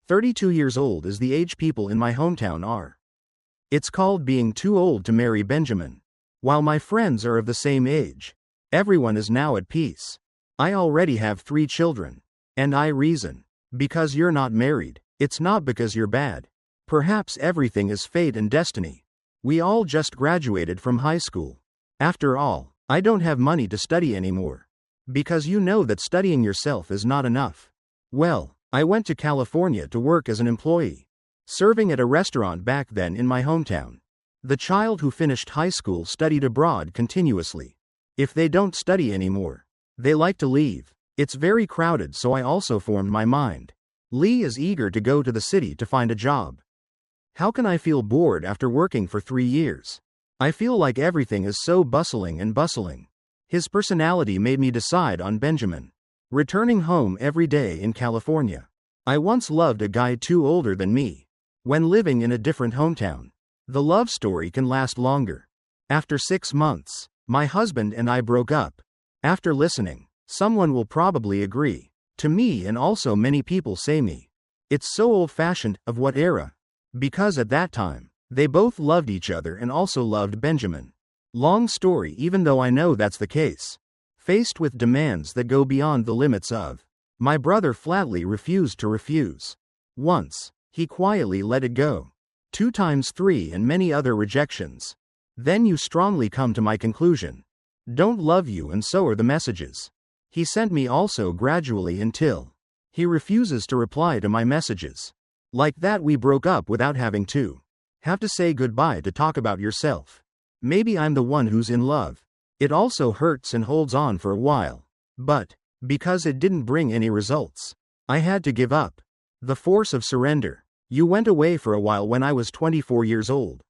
32 years old is the age people in my hometown are. It's called being too old to marry Benjamin. While my friends are of the same age, everyone is now at peace. I already have 3 children. And I reason. Because you're not married, it's not because you're bad. Perhaps everything is fate and destiny. We all just graduated from high school. After all, I don't have money to study anymore. Because you know that studying yourself is not enough. Well, I went to California to work as an employee, serving at a restaurant back then in my hometown. The child who finished high school studied abroad continuously. If they don't study anymore, they like to leave. It's very crowded, so I also formed my mind. Lee is eager to go to the city to find a job. How can I feel bored after working for 3 years? I feel like everything is so bustling and bustling. His personality made me decide on Benjamin. Returning home every day in California. I once loved a guy too older than me. When living in a different hometown, the love story can last longer. After 6 months, my husband and I broke up. After listening, someone will probably agree. To me, and also many people say me. It's so old-fashioned. Of what era? Because at that time, they both loved each other and also loved Benjamin. Long story, even though I know that's the case. Faced with demands that go beyond the limits of, my brother flatly refused to refuse. Once, he quietly let it go. 2 times 3 and many other rejections. Then you strongly come to my conclusion. Don't love you, and so are the messages. He sent me also gradually until he refuses to reply to my messages. Like that, we broke up without having to have to say goodbye to talk about yourself. Maybe I'm the one who's in love. It also hurts and holds on for a while. But, because it didn't bring any results, I had to give up. The force of surrender. You went away for a while when I was 24 years old.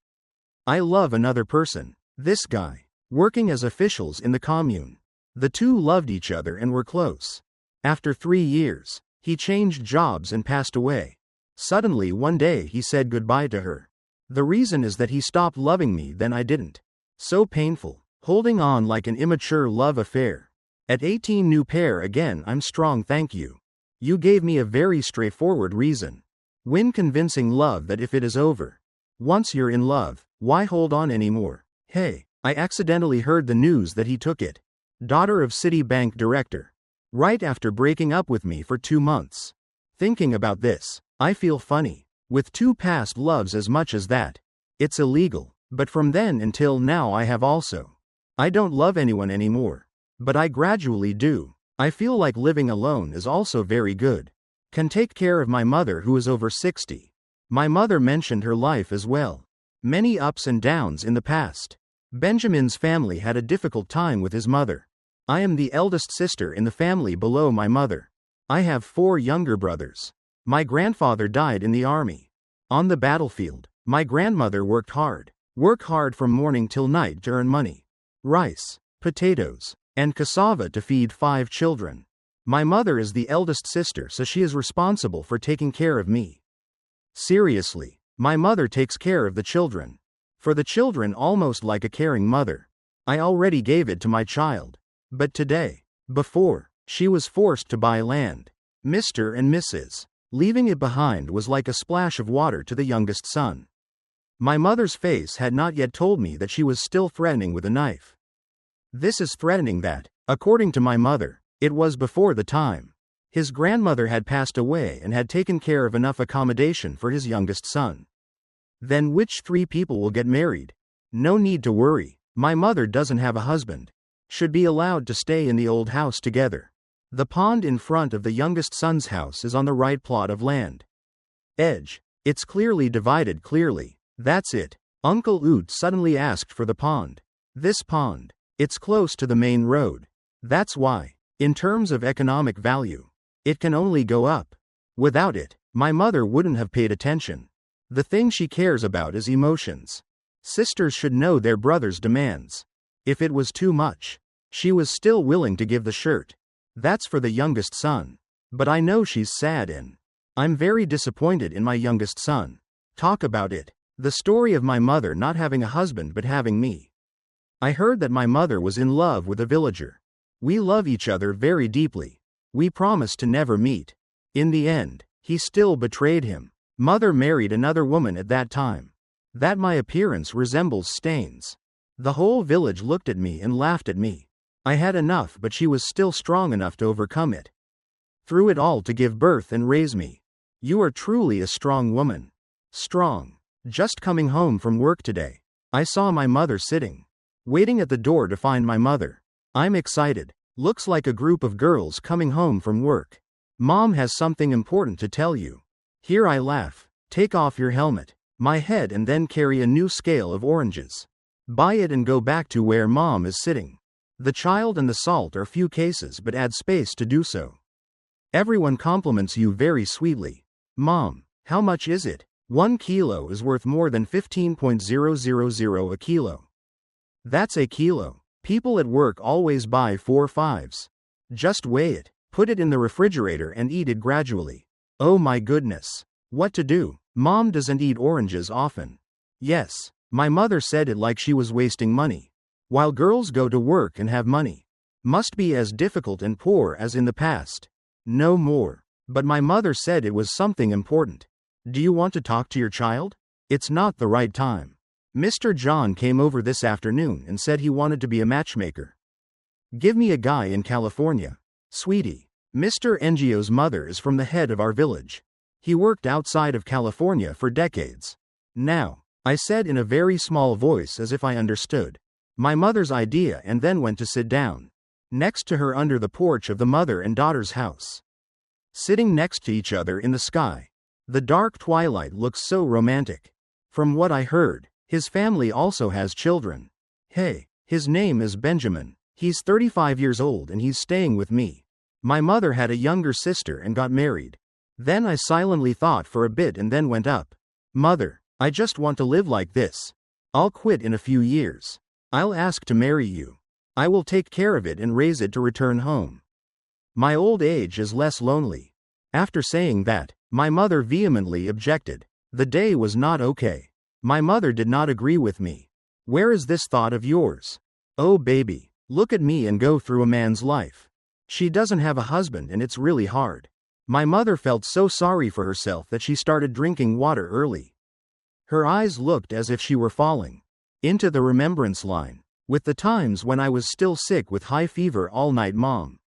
I love another person. This guy. Working as officials in the commune. The two loved each other and were close. After 3 years, he changed jobs and passed away. Suddenly one day he said goodbye to her. The reason is that he stopped loving me, then I didn't. So painful. Holding on like an immature love affair. At 18, new pair again. I'm strong, thank you. You gave me a very straightforward reason. Win convincing love that if it is over. Once you're in love, why hold on anymore? Hey, I accidentally heard the news that he took it. Daughter of Citibank director. Right after breaking up with me for 2 months. Thinking about this, I feel funny. With 2 past loves as much as that. It's illegal, but from then until now I have also. I don't love anyone anymore. But I gradually do. I feel like living alone is also very good. Can take care of my mother who is over 60. My mother mentioned her life as well. Many ups and downs in the past. Benjamin's family had a difficult time with his mother. I am the eldest sister in the family below my mother. I have 4 younger brothers. My grandfather died in the army. On the battlefield, my grandmother worked hard. Work hard from morning till night to earn money. Rice, potatoes, and cassava to feed 5 children. My mother is the eldest sister, so she is responsible for taking care of me. Seriously, my mother takes care of the children. For the children, almost like a caring mother. I already gave it to my child. But today, before, she was forced to buy land. Mr. and Mrs. Leaving it behind was like a splash of water to the youngest son. My mother's face had not yet told me that she was still threatening with a knife. This is threatening that, according to my mother, it was before the time. His grandmother had passed away and had taken care of enough accommodation for his youngest son. Then which 3 people will get married? No need to worry. My mother doesn't have a husband. Should be allowed to stay in the old house together. The pond in front of the youngest son's house is on the right plot of land. Edge. It's clearly divided clearly. That's it. Uncle Oot suddenly asked for the pond. This pond. It's close to the main road. That's why, in terms of economic value, it can only go up. Without it, my mother wouldn't have paid attention. The thing she cares about is emotions. Sisters should know their brother's demands. If it was too much, she was still willing to give the shirt. That's for the youngest son. But I know she's sad and I'm very disappointed in my youngest son. Talk about it. The story of my mother not having a husband but having me. I heard that my mother was in love with a villager. We love each other very deeply. We promised to never meet. In the end, He still betrayed him. Mother married another woman at that time. That my appearance resembles stains. The whole village looked at me and laughed at me. I had enough, but she was still strong enough to overcome it. Through it all to give birth and raise me. You are truly a strong woman. Strong. Just coming home from work today, I saw my mother sitting, waiting at the door to find my mother. I'm excited. Looks like a group of girls coming home from work. Mom has something important to tell you. Here I laugh. Take off your helmet, my head, and then carry a new scale of oranges. Buy it and go back to where Mom is sitting. The child and the salt are few cases but add space to do so. Everyone compliments you very sweetly. Mom, how much is it? 1 kilo is worth more than 15.000 a kilo. That's a kilo. People at work always buy 4 5s. Just weigh it, put it in the refrigerator and eat it gradually. Oh my goodness. What to do? Mom doesn't eat oranges often. Yes, my mother said it like she was wasting money. While girls go to work and have money. Must be as difficult and poor as in the past. No more. But my mother said it was something important. Do you want to talk to your child? It's not the right time. Mr. John came over this afternoon and said he wanted to be a matchmaker. Give me a guy in California. Sweetie, Mr. Ngio's mother is from the head of our village. He worked outside of California for decades. Now, I said in a very small voice as if I understood my mother's idea and then went to sit down next to her under the porch of the mother and daughter's house. Sitting next to each other in the sky. The dark twilight looks so romantic. From what I heard, his family also has children. Hey, his name is Benjamin. He's 35 years old and he's staying with me. My mother had a younger sister and got married. Then I silently thought for a bit and then went up. Mother, I just want to live like this. I'll quit in a few years. I'll ask to marry you. I will take care of it and raise it to return home. My old age is less lonely. After saying that, my mother vehemently objected. The day was not okay. My mother did not agree with me. Where is this thought of yours? Oh baby, look at me and go through a man's life. She doesn't have a husband and it's really hard. My mother felt so sorry for herself that she started drinking water early. Her eyes looked as if she were falling into the remembrance line, with the times when I was still sick with high fever all night. Mom.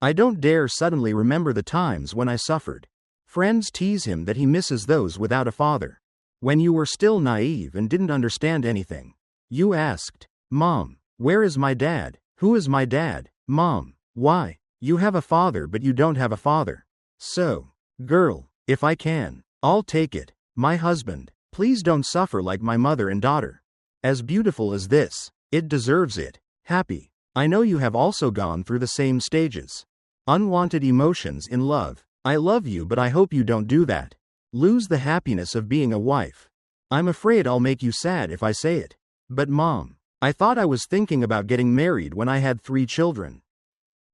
I don't dare suddenly remember the times when I suffered. Friends tease him that he misses those without a father. When you were still naive and didn't understand anything. You asked, Mom, where is my dad? Who is my dad? Mom, why? You have a father but you don't have a father. So, girl, if I can, I'll take it. My husband, please don't suffer like my mother and daughter. As beautiful as this, it deserves it. Happy. I know you have also gone through the same stages. Unwanted emotions in love. I love you but I hope you don't do that. Lose the happiness of being a wife. I'm afraid I'll make you sad if I say it. But Mom, I thought I was thinking about getting married when I had 3 children.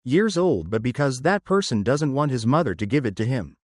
Years old, but because that person doesn't want his mother to give it to him.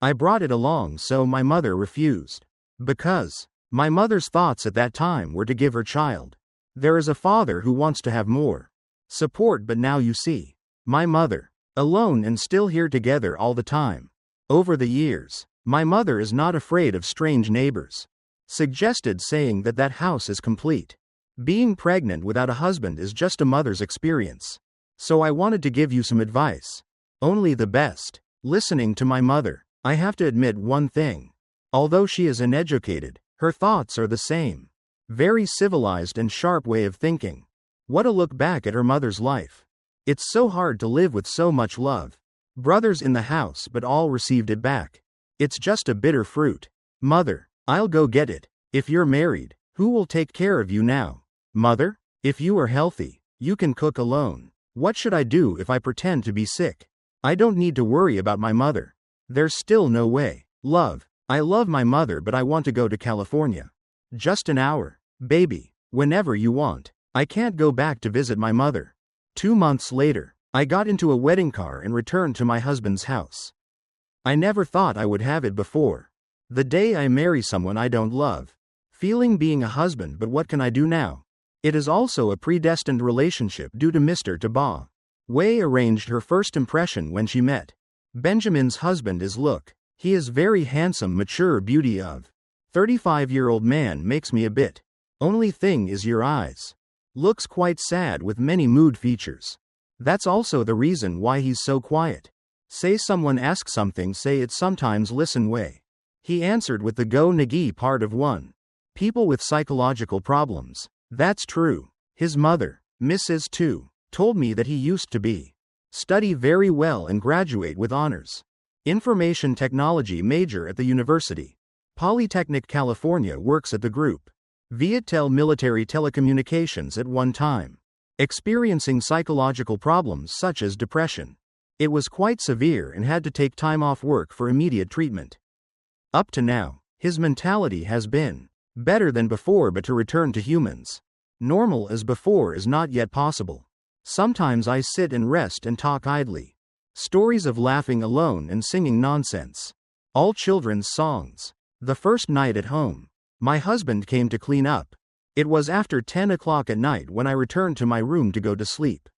I brought it along so my mother refused. Because my mother's thoughts at that time were to give her child. There is a father who wants to have more support, but now you see. My mother, alone and still here together all the time. Over the years, my mother is not afraid of strange neighbors. Suggested saying that that house is complete. Being pregnant without a husband is just a mother's experience. So I wanted to give you some advice. Only the best. Listening to my mother, I have to admit one thing. Although she is uneducated, her thoughts are the same. Very civilized and sharp way of thinking. What a look back at her mother's life. It's so hard to live with so much love. Brothers in the house but all received it back. It's just a bitter fruit. Mother, I'll go get it. If you're married, who will take care of you now? Mother, if you are healthy, you can cook alone. What should I do if I pretend to be sick? I don't need to worry about my mother. There's still no way. Love, I love my mother but I want to go to California. Just an hour. Baby, whenever you want. I can't go back to visit my mother. 2 months later, I got into a wedding car and returned to my husband's house. I never thought I would have it before. The day I marry someone I don't love. Feeling being a husband, but what can I do now? It is also a predestined relationship due to Mr. Taba. Wei arranged her first impression when she met. Benjamin's husband is look. He is very handsome, mature beauty of 35-year-old man makes me a bit. Only thing is your eyes. Looks quite sad with many mood features. That's also the reason why he's so quiet. Say someone asks something, say it sometimes listen way. He answered with the go nagi part of one. People with psychological problems. That's true. His mother, Mrs. 2, told me that he used to be. Study very well and graduate with honors. Information technology major at the University. Polytechnic California, works at the group Viettel military telecommunications at one time. Experiencing psychological problems such as depression. It was quite severe and had to take time off work for immediate treatment. Up to now, his mentality has been better than before, but to return to humans normal as before is not yet possible. Sometimes I sit and rest and talk idly. Stories of laughing alone and singing nonsense. All children's songs. The first night at home, my husband came to clean up. It was after 10 o'clock at night when I returned to my room to go to sleep.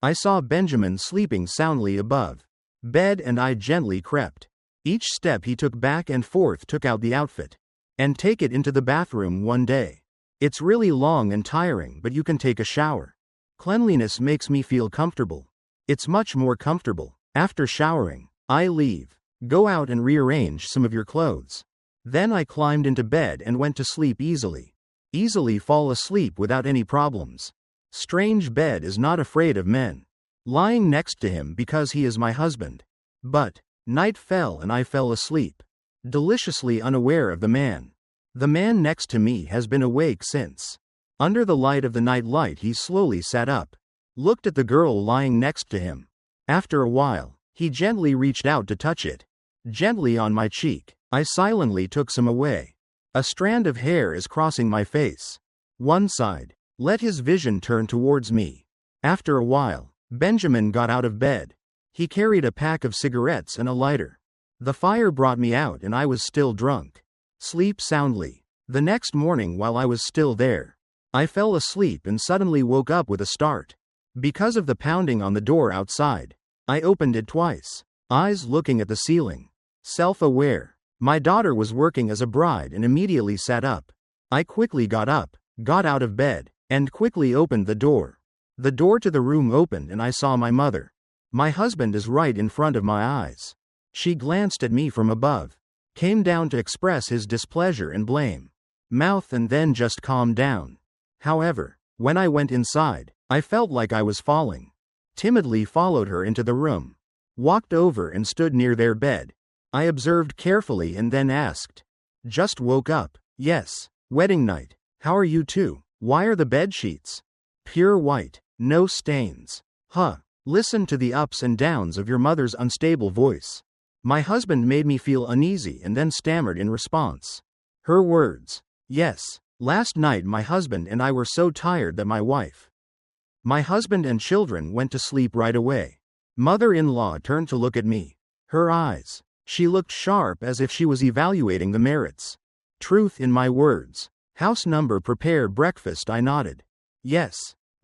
I saw Benjamin sleeping soundly above bed and I gently crept. Each step he took back and forth, took out the outfit and take it into the bathroom one day. It's really long and tiring, but you can take a shower. Cleanliness makes me feel comfortable. It's much more comfortable. After showering, I leave, go out and rearrange some of your clothes. Then I climbed into bed and went to sleep easily. Easily fall asleep without any problems. Strange bed is not afraid of men. Lying next to him because he is my husband. But night fell and I fell asleep. Deliciously unaware of the man. The man next to me has been awake since. Under the light of the night light he slowly sat up. Looked at the girl lying next to him. After a while, he gently reached out to touch it. Gently on my cheek. I silently took some away. A strand of hair is crossing my face. One side. Let his vision turn towards me. After a while, Benjamin got out of bed. He carried a pack of cigarettes and a lighter. The fire brought me out and I was still drunk. Sleep soundly. The next morning while I was still there, I fell asleep and suddenly woke up with a start. Because of the pounding on the door outside. I opened it twice. Eyes looking at the ceiling. Self-aware. My daughter was working as a bride and immediately sat up. I quickly got up, got out of bed, and quickly opened the door. The door to the room opened and I saw my mother. My husband is right in front of my eyes. She glanced at me from above. Came down to express his displeasure and blame. Mouth and then just calmed down. However, when I went inside, I felt like I was falling. Timidly followed her into the room. Walked over and stood near their bed. I observed carefully and then asked. Just woke up. Yes. Wedding night. How are you two? Why are the bed sheets pure white? No stains. Huh. Listen to the ups and downs of your mother's unstable voice. My husband made me feel uneasy and then stammered in response. Her words. Yes. Last night my husband and I were so tired that my husband and children went to sleep right away. Mother-in-law turned to look at me. Her eyes. She looked sharp as if she was evaluating the merits. Truth in my words. House number prepare breakfast, I nodded. Yes.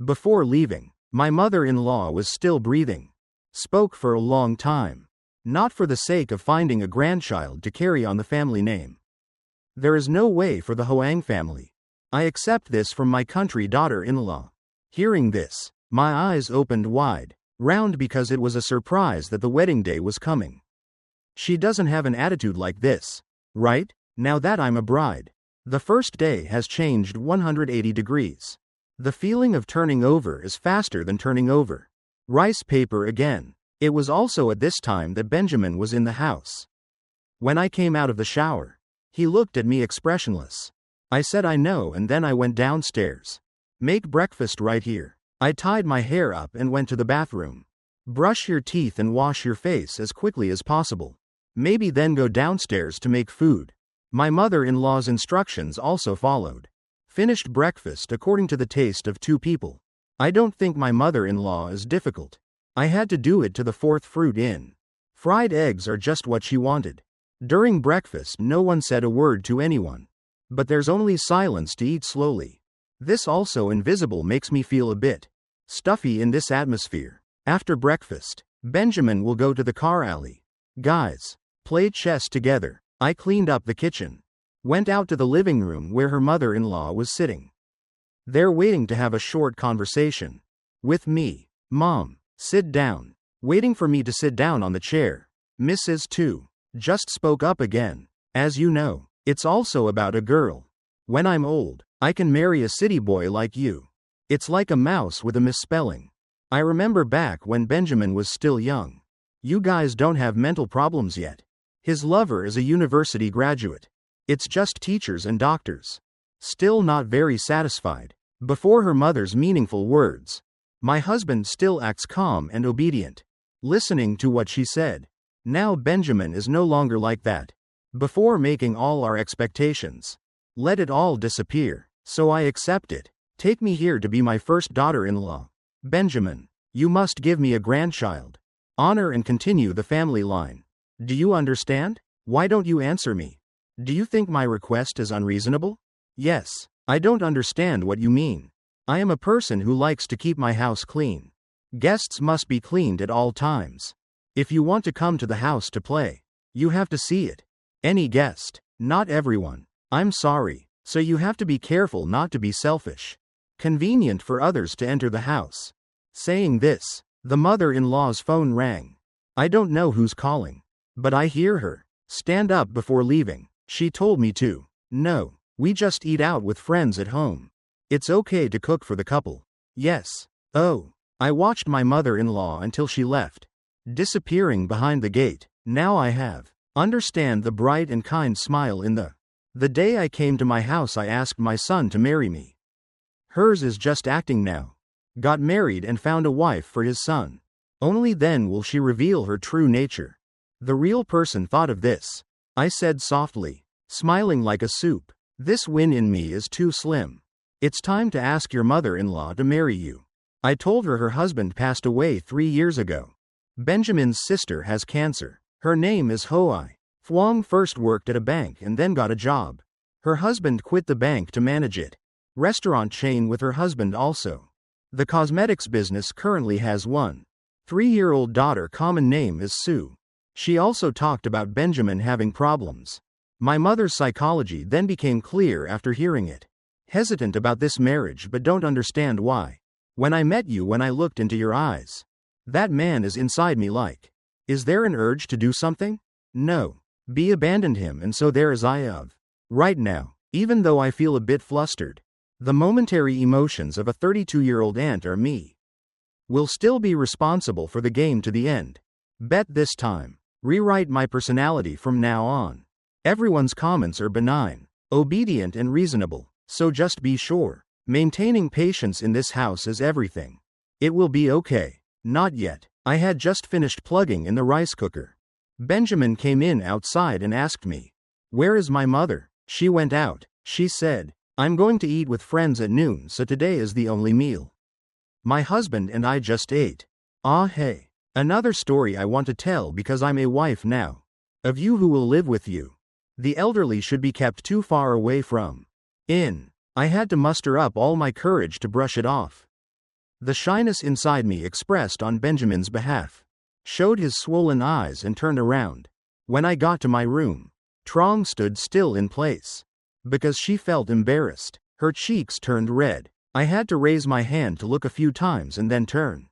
Before leaving, my mother-in-law was still breathing. Spoke for a long time. Not for the sake of finding a grandchild to carry on the family name. There is no way for the Hoang family. I accept this from my country daughter-in-law. Hearing this, my eyes opened wide, round because it was a surprise that the wedding day was coming. She doesn't have an attitude like this, right? Now that I'm a bride. The first day has changed 180 degrees. The feeling of turning over is faster than turning over. Rice paper again. It was also at this time that Benjamin was in the house. When I came out of the shower, he looked at me expressionless. I said I know and then I went downstairs. Make breakfast right here. I tied my hair up and went to the bathroom. Brush your teeth and wash your face as quickly as possible. Maybe then go downstairs to make food. My mother-in-law's instructions also followed. Finished breakfast according to the taste of two people. I don't think my mother-in-law is difficult. I had to do it to the fourth fruit in. Fried eggs are just what she wanted. During breakfast no one said a word to anyone. But there's only silence to eat slowly. This also invisible makes me feel a bit stuffy in this atmosphere. After breakfast, Benjamin will go to the car alley. Guys, played chess together. I cleaned up the kitchen. Went out to the living room where her mother-in-law was sitting. There waiting to have a short conversation with me. Mom, sit down. Waiting for me to sit down on the chair. Mrs. 2 just spoke up again. As you know, it's also about a girl. When I'm old, I can marry a city boy like you. It's like a mouse with a misspelling. I remember back when Benjamin was still young. You guys don't have mental problems yet. His lover is a university graduate. It's just teachers and doctors. Still not very satisfied. Before her mother's meaningful words, my husband still acts calm and obedient, listening to what she said. Now Benjamin is no longer like that. Before making all our expectations, let it all disappear, so I accept it. Take me here to be my first daughter-in-law. Benjamin, you must give me a grandchild. Honor and continue the family line. Do you understand? Why don't you answer me? Do you think my request is unreasonable? Yes, I don't understand what you mean. I am a person who likes to keep my house clean. Guests must be cleaned at all times. If you want to come to the house to play, you have to see it. Any guest, not everyone. I'm sorry, so you have to be careful not to be selfish. Convenient for others to enter the house. Saying this, the mother-in-law's phone rang. I don't know who's calling, but I hear her. Stand up before leaving. She told me to. No, we just eat out with friends at home. It's okay to cook for the couple. Yes. Oh, I watched my mother-in-law until she left, disappearing behind the gate. Now I have. Understand the bright and kind smile in the day I came to my house I asked my son to marry me. Hers is just acting now. Got married and found a wife for his son. Only then will she reveal her true nature. The real person thought of this. I said softly, smiling like a soup. This win in me is too slim. It's time to ask your mother-in-law to marry you. I told her her husband passed away 3 years ago. Benjamin's sister has cancer. Her name is Hoai. Thuong first worked at a bank and then got a job. Her husband quit the bank to manage it. Restaurant chain with her husband also. The cosmetics business currently has 1 3-year-old daughter. Common name is Sue. She also talked about Benjamin having problems. My mother's psychology then became clear after hearing it. Hesitant about this marriage but don't understand why. When I met you, when I looked into your eyes, that man is inside me like. Is there an urge to do something? No. Be abandoned him and so there is I of. Right now, even though I feel a bit flustered, the momentary emotions of a 32-year-old aunt are me. Will still be responsible for the game to the end. Bet this time. Rewrite my personality from now on. Everyone's comments are benign, obedient and reasonable, so just be sure. Maintaining patience in this house is everything. It will be okay. Not yet. I had just finished plugging in the rice cooker. Benjamin came in outside and asked me, "Where is my mother?" She went out. She said, "I'm going to eat with friends at noon, so today is the only meal. My husband and I just ate." Ah hey. Another story I want to tell because I'm a wife now. Of you who will live with you. The elderly should be kept too far away from. I had to muster up all my courage to brush it off. The shyness inside me expressed on Benjamin's behalf. Showed his swollen eyes and turned around. When I got to my room, Trong stood still in place. Because she felt embarrassed. Her cheeks turned red. I had to raise my hand to look a few times and then turn.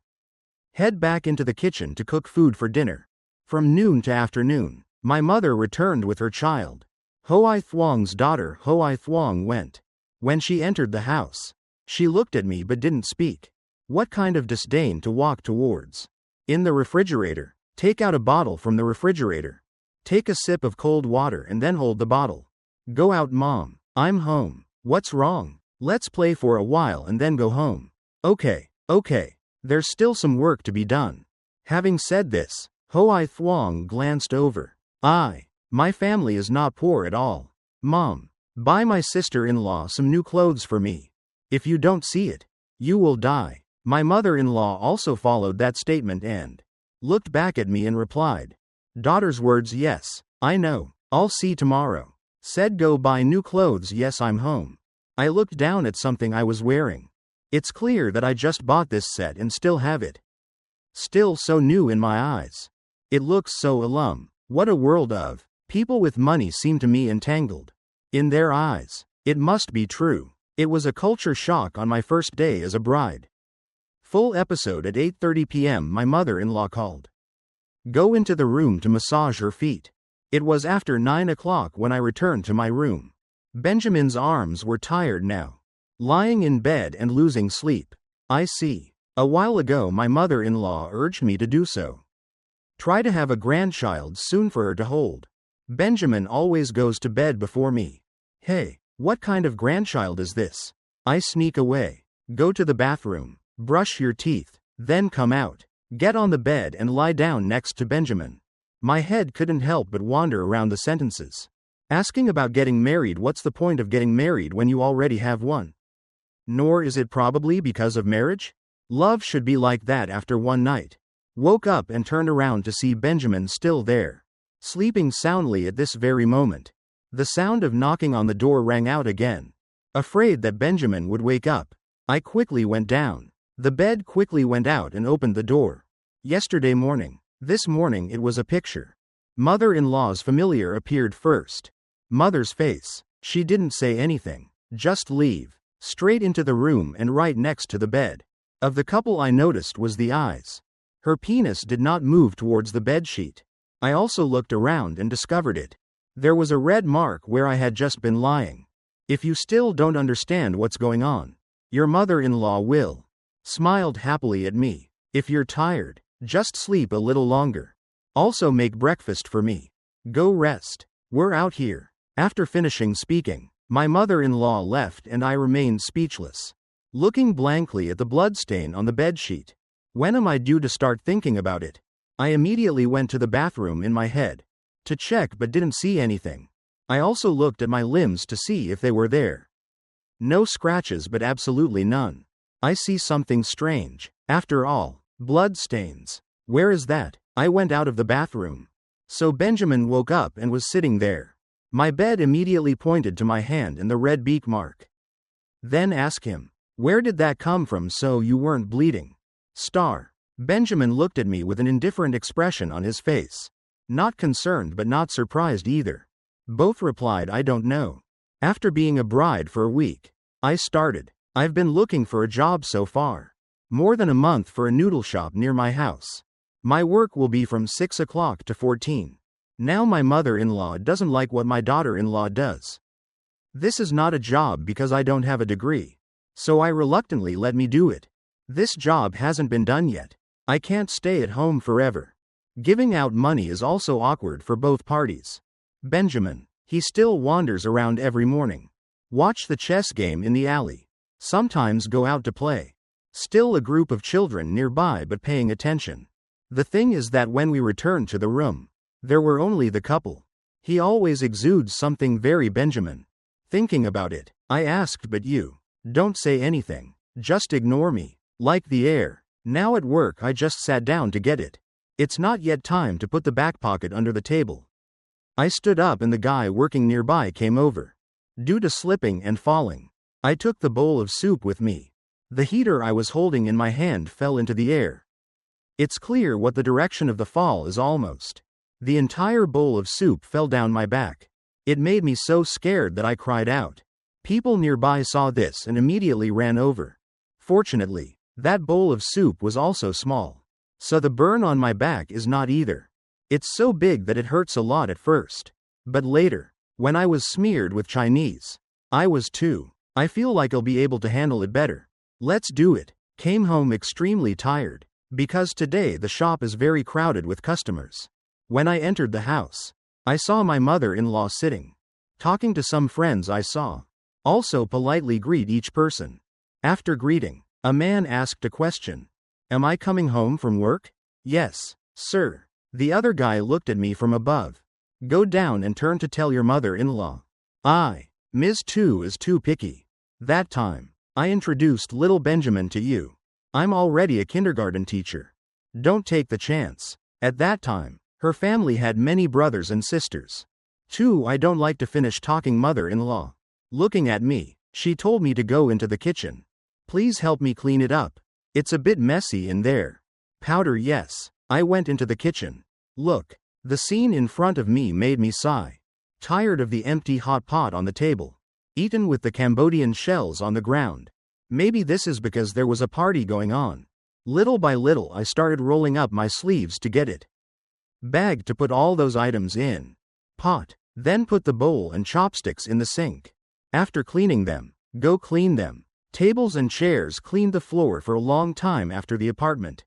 Head back into the kitchen to cook food for dinner. From noon to afternoon, my mother returned with her child. Hoai Thuong's daughter Hoai Thuong went. When she entered the house, she looked at me but didn't speak. What kind of disdain to walk towards. In the refrigerator, take out a bottle from the refrigerator. Take a sip of cold water and then hold the bottle. Go out, Mom. I'm home. What's wrong? Let's play for a while and then go home. Okay. There's still some work to be done. Having said this, Hoai Thuong glanced over. My family is not poor at all. Mom, buy my sister-in-law some new clothes for me. If you don't see it, you will die. My mother-in-law also followed that statement and looked back at me and replied. Daughter's words, yes, I know. I'll see tomorrow. Said go buy new clothes, yes, I'm home. I looked down at something I was wearing. It's clear that I just bought this set and still have it. Still so new in my eyes. It looks so alum. What a world of people with money seem to me entangled. In their eyes. It must be true. It was a culture shock on my first day as a bride. Full episode at 8:30 p.m. My mother-in-law called. Go into the room to massage her feet. It was after 9 o'clock when I returned to my room. Benjamin's arms were tired now. Lying in bed and losing sleep. I see. A while ago my mother-in-law urged me to do so. Try to have a grandchild soon for her to hold. Benjamin always goes to bed before me. Hey, what kind of grandchild is this? I sneak away. Go to the bathroom. Brush your teeth. Then come out. Get on the bed and lie down next to Benjamin. My head couldn't help but wander around the sentences. Asking about getting married. What's the point of getting married when you already have one? Nor is it probably because of marriage. Love should be like that after one night. Woke up and turned around to see Benjamin still there. Sleeping soundly at this very moment. The sound of knocking on the door rang out again. Afraid that Benjamin would wake up, I quickly went down. The bed quickly went out and opened the door. Yesterday morning. This morning it was a picture. Mother-in-law's familiar appeared first. Mother's face. She didn't say anything. Just leave. Straight into the room and right next to the bed. Of the couple I noticed was the eyes. Her penis did not move towards the bedsheet. I also looked around and discovered it. There was a red mark where I had just been lying. If you still don't understand what's going on, your mother-in-law will. Smiled happily at me. If you're tired, just sleep a little longer. Also make breakfast for me. Go rest. We're out here. After finishing speaking, my mother-in-law left and I remained speechless. Looking blankly at the bloodstain on the bedsheet. When am I due to start thinking about it? I immediately went to the bathroom in my head. To check but didn't see anything. I also looked at my limbs to see if they were there. No scratches but absolutely none. I see something strange. After all, blood stains. Where is that? I went out of the bathroom. So Benjamin woke up and was sitting there. My bed immediately pointed to my hand and the red beak mark. Then ask him, where did that come from so you weren't bleeding? Benjamin looked at me with an indifferent expression on his face. Not concerned but not surprised either. Both replied I don't know. After being a bride for a week, I've been looking for a job so far. More than a month for a noodle shop near my house. My work will be from 6 o'clock to 14. Now my mother-in-law doesn't like what my daughter-in-law does. This is not a job because I don't have a degree. So I reluctantly let me do it. This job hasn't been done yet. I can't stay at home forever. Giving out money is also awkward for both parties. Benjamin, he still wanders around every morning. Watch the chess game in the alley. Sometimes go out to play. Still a group of children nearby but paying attention. The thing is that when we returned to the room, there were only the couple. He always exudes something very Benjamin. Thinking about it, I asked but you don't say anything. Just ignore me. Like the air. Now at work I just sat down to get it. It's not yet time to put the back pocket under the table. I stood up and the guy working nearby came over. Due to slipping and falling, I took the bowl of soup with me. The heater I was holding in my hand fell into the air. It's clear what the direction of the fall is almost. The entire bowl of soup fell down my back. It made me so scared that I cried out. People nearby saw this and immediately ran over. Fortunately, that bowl of soup was also small. So the burn on my back is not either. It's so big that it hurts a lot at first. But later, when I was smeared with Chinese, I was too. I feel like I'll be able to handle it better. Let's do it. Came home extremely tired. Because today the shop is very crowded with customers. When I entered the house, I saw my mother-in-law sitting. Talking to some friends I saw. Also politely greet each person. After greeting, a man asked a question. Am I coming home from work? Yes, sir. The other guy looked at me from above. Go down and turn to tell your mother-in-law. Ms. 2 is too picky. That time, I introduced little Benjamin to you. I'm already a kindergarten teacher. Don't take the chance. At that time, her family had many brothers and sisters. 2 I don't like to finish talking mother-in-law. Looking at me, she told me to go into the kitchen. Please help me clean it up. It's a bit messy in there. Powder yes. I went into the kitchen. Look, The scene in front of me made me sigh. Tired of the empty hot pot on the table, eaten with the Cambodian shells on the ground. Maybe this is because there was a party going on. Little by little I started rolling up my sleeves to get it. Bag to put all those items in. Pot. Then put the bowl and chopsticks in the sink. After cleaning them, go clean them. Tables and chairs cleaned the floor for a long time after the apartment.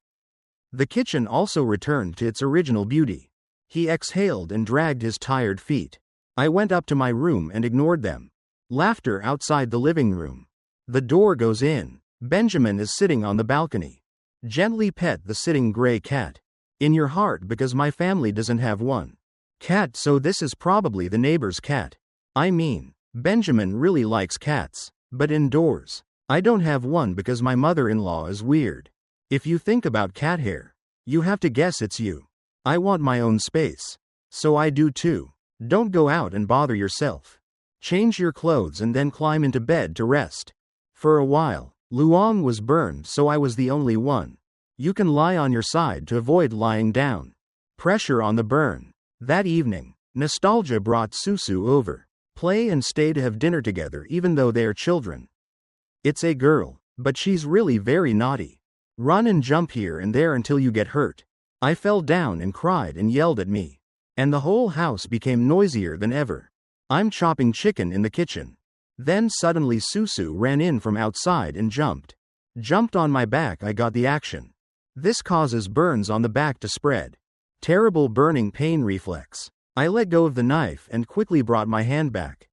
The kitchen also returned to its original beauty. He exhaled and dragged his tired feet. I went up to my room and ignored them. Laughter outside the living room. The door goes in. Benjamin is sitting on the balcony. Gently pet the sitting gray cat. In your heart, because my family doesn't have one cat, so this is probably the neighbor's cat. I mean, Benjamin really likes cats, but indoors. I don't have one because my mother-in-law is weird. If you think about cat hair, you have to guess it's you. I want my own space. So I do too. Don't go out and bother yourself. Change your clothes and then climb into bed to rest. For a while, Luong was burned, so I was the only one. You can lie on your side to avoid lying down. Pressure on the burn. That evening, nostalgia brought Susu over. Play and stay to have dinner together even though they are children. It's a girl, but she's really very naughty. Run and jump here and there until you get hurt. I fell down and cried and yelled at me. And the whole house became noisier than ever. I'm chopping chicken in the kitchen. Then suddenly Susu ran in from outside and jumped. Jumped on my back. I got the action. This causes burns on the back to spread. Terrible burning pain reflex. I let go of the knife and quickly brought my hand back.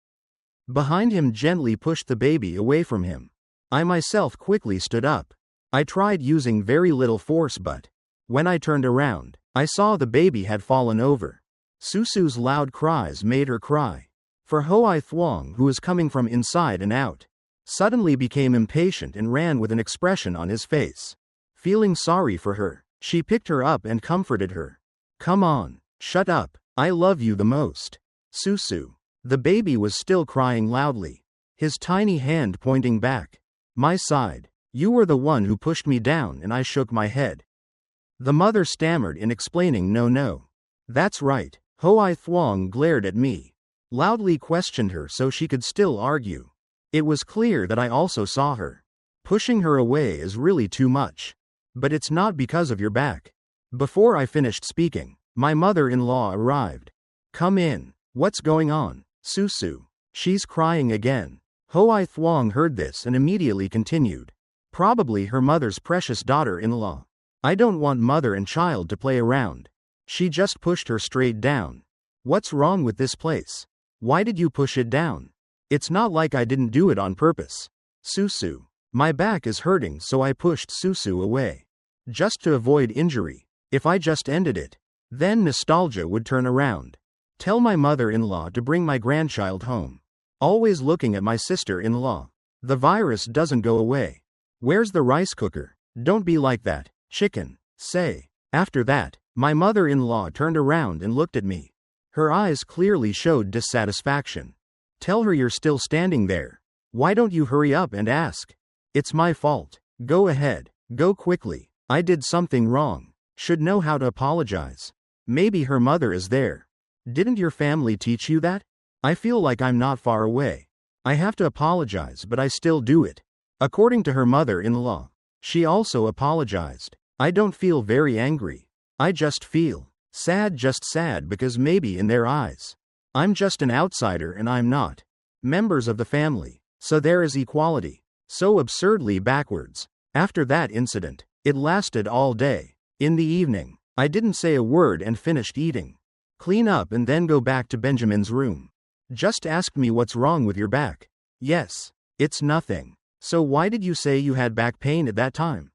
Behind him, gently pushed the baby away from him. I myself quickly stood up. I tried using very little force, but when I turned around, I saw the baby had fallen over. Susu's loud cries made her cry. For Hoai Thuong, who was coming from inside and out, suddenly became impatient and ran with an expression on his face. Feeling sorry for her, she picked her up and comforted her. Come on, shut up, I love you the most. Susu. The baby was still crying loudly, his tiny hand pointing back. My side. You were the one who pushed me down, and I shook my head. The mother stammered in explaining. No. That's right. Hoai Thuong glared at me. Loudly questioned her so she could still argue. It was clear that I also saw her. Pushing her away is really too much. But it's not because of your back. Before I finished speaking, my mother-in-law arrived. Come in. What's going on? Susu. She's crying again. Hoai Thuong heard this and immediately continued. Probably her mother's precious daughter-in-law. I don't want mother and child to play around. She just pushed her straight down. What's wrong with this place? Why did you push it down? It's not like I didn't do it on purpose. Susu. My back is hurting, so I pushed Susu away. Just to avoid injury. If I just ended it, then nostalgia would turn around. Tell my mother-in-law to bring my grandchild home. Always looking at my sister-in-law. The virus doesn't go away. Where's the rice cooker? Don't be like that. Chicken. Say. After that, my mother-in-law turned around and looked at me. Her eyes clearly showed dissatisfaction. Tell her you're still standing there. Why don't you hurry up and ask? It's my fault. Go ahead. Go quickly. I did something wrong. Should know how to apologize. Maybe her mother is there. Didn't your family teach you that? I feel like I'm not far away. I have to apologize, but I still do it. According to her mother-in-law, she also apologized. I don't feel very angry. I just feel sad, just sad, because maybe in their eyes, I'm just an outsider and I'm not members of the family. So there is equality. So absurdly backwards. After that incident, it lasted all day. In the evening, I didn't say a word and finished eating. Clean up and then go back to Benjamin's room. Just asked me what's wrong with your back. Yes, it's nothing. So why did you say you had back pain at that time?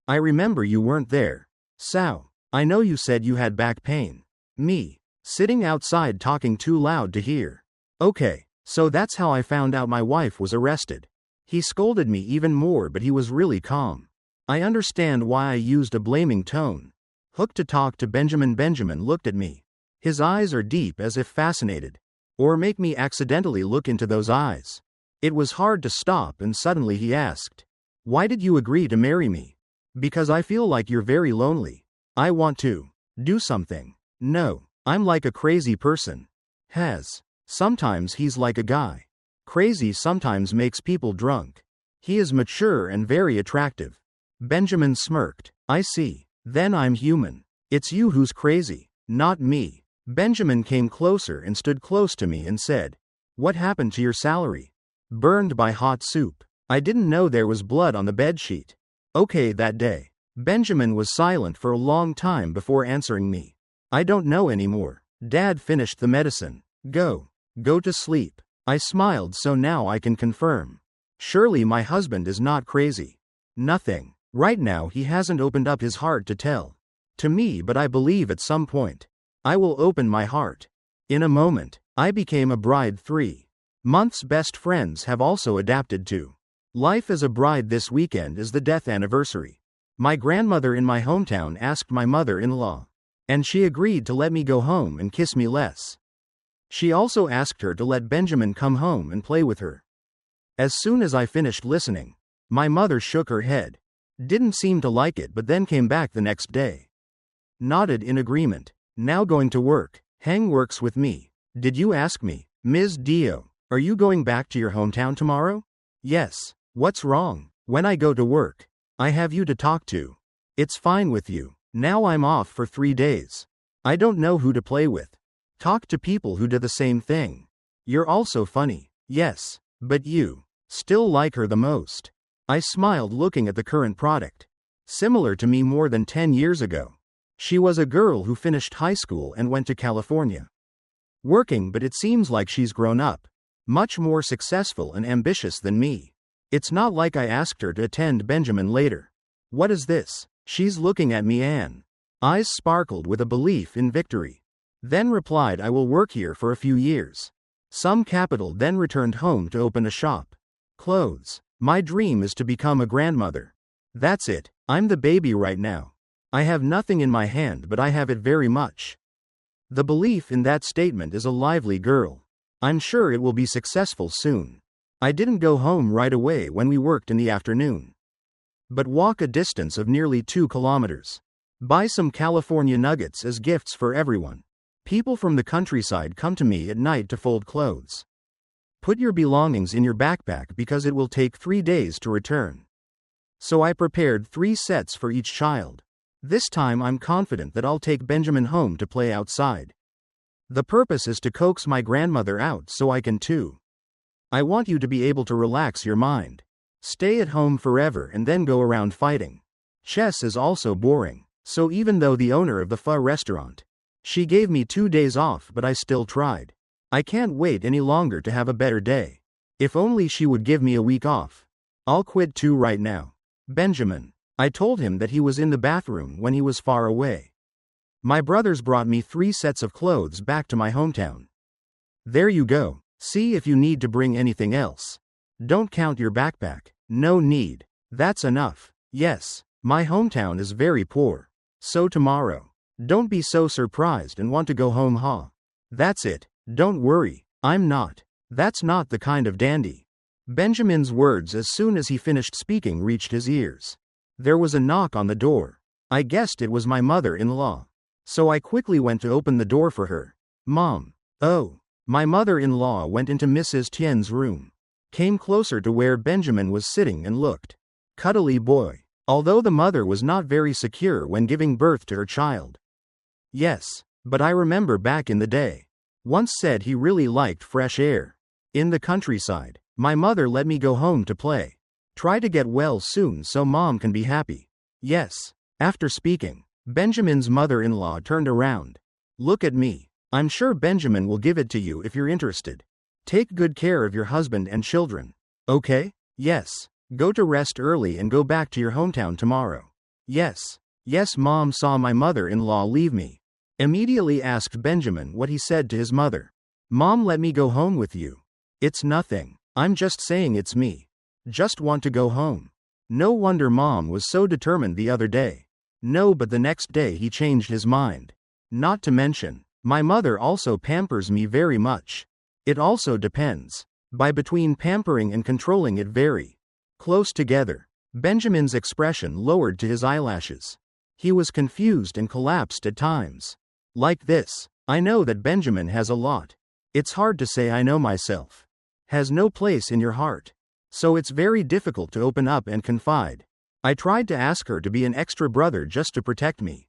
I remember you weren't there. Sao, I know you said you had back pain. Me, sitting outside talking too loud to hear. Okay, so that's how I found out my wife was arrested. He scolded me even more, but he was really calm. I understand why I used a blaming tone. Hooked to talk to Benjamin. Benjamin looked at me. His eyes are deep, as if fascinated. Or make me accidentally look into those eyes. It was hard to stop, and suddenly he asked, why did you agree to marry me? Because I feel like you're very lonely. I want to do something. No, I'm like a crazy person. Sometimes he's like a guy. Crazy sometimes makes people drunk. He is mature and very attractive. Benjamin smirked. I see. Then I'm human. It's you who's crazy, not me. Benjamin came closer and stood close to me and said, "What happened to your salary?" "Burned by hot soup. I didn't know there was blood on the bedsheet." "Okay, that day." Benjamin was silent for a long time before answering me. "I don't know anymore. Dad finished the medicine. Go to sleep." I smiled, so now I can confirm. Surely my husband is not crazy. Nothing. Right now he hasn't opened up his heart to tell to me, but I believe at some point I will open my heart. In a moment, I became a bride. 3 months. Best friends have also adapted to life as a bride. This weekend is the death anniversary. My grandmother in my hometown asked my mother-in-law, and she agreed to let me go home and kiss me less. She also asked her to let Benjamin come home and play with her. As soon as I finished listening, my mother shook her head. Didn't seem to like it, but then came back the next day. Nodded in agreement. Now going to work. Hang works with me. Did you ask me, Ms. Dio, are you going back to your hometown tomorrow? Yes. What's wrong? When I go to work, I have you to talk to. It's fine with you. Now I'm off for 3 days. I don't know who to play with. Talk to people who do the same thing. You're also funny. Yes. But you still like her the most. I smiled, looking at the current product. Similar to me more than 10 years ago. She was a girl who finished high school and went to California working, but it seems like she's grown up. Much more successful and ambitious than me. It's not like I asked her to attend Benjamin later. What is this? She's looking at me, and eyes sparkled with a belief in victory. Then replied, I will work here for a few years. Some capital, then returned home to open a shop. Clothes. My dream is to become a grandmother. That's it. I'm the baby right now. I have nothing in my hand, but I have it very much. The belief in that statement is a lively girl. I'm sure it will be successful soon. I didn't go home right away when we worked in the afternoon, but walk a distance of nearly 2 kilometers. Buy some California nuggets as gifts for everyone. People from the countryside come to me at night to fold clothes. Put your belongings in your backpack because it will take 3 days to return. So I prepared 3 sets for each child. This time I'm confident that I'll take Benjamin home to play outside. The purpose is to coax my grandmother out so I can too. I want you to be able to relax your mind. Stay at home forever and then go around fighting. Chess is also boring, so even though the owner of the pho restaurant, she gave me 2 days off, but I still tried. I can't wait any longer to have a better day. If only she would give me a week off. I'll quit too right now. Benjamin. I told him that he was in the bathroom when he was far away. My brothers brought me 3 sets of clothes back to my hometown. There you go. See if you need to bring anything else. Don't count your backpack. No need. That's enough. Yes, my hometown is very poor. So tomorrow, don't be so surprised and want to go home, huh? That's it. Don't worry, I'm not. That's not the kind of dandy. Benjamin's words as soon as he finished speaking reached his ears. There was a knock on the door. I guessed it was my mother-in-law. So I quickly went to open the door for her. Mom. Oh. My mother-in-law went into Mrs. Tien's room. Came closer to where Benjamin was sitting and looked. Cuddly boy. Although the mother was not very secure when giving birth to her child. Yes, but I remember back in the day. Once said he really liked fresh air. In the countryside, my mother let me go home to play. Try to get well soon so mom can be happy. Yes. After speaking, Benjamin's mother-in-law turned around. Look at me. I'm sure Benjamin will give it to you if you're interested. Take good care of your husband and children. Okay? Yes. Go to rest early and go back to your hometown tomorrow. Yes. Yes. Mom saw my mother-in-law leave me. Immediately asked Benjamin what he said to his mother. Mom, let me go home with you. It's nothing. I'm just saying it's me. Just want to go home. No wonder Mom was so determined the other day. No, but the next day he changed his mind. Not to mention, my mother also pampers me very much. It also depends. By between pampering and controlling it very close together. Benjamin's expression lowered to his eyelashes. He was confused and collapsed at times. Like this. I know that Benjamin has a lot. It's hard to say I know myself. Has no place in your heart. So it's very difficult to open up and confide. I tried to ask her to be an extra brother just to protect me.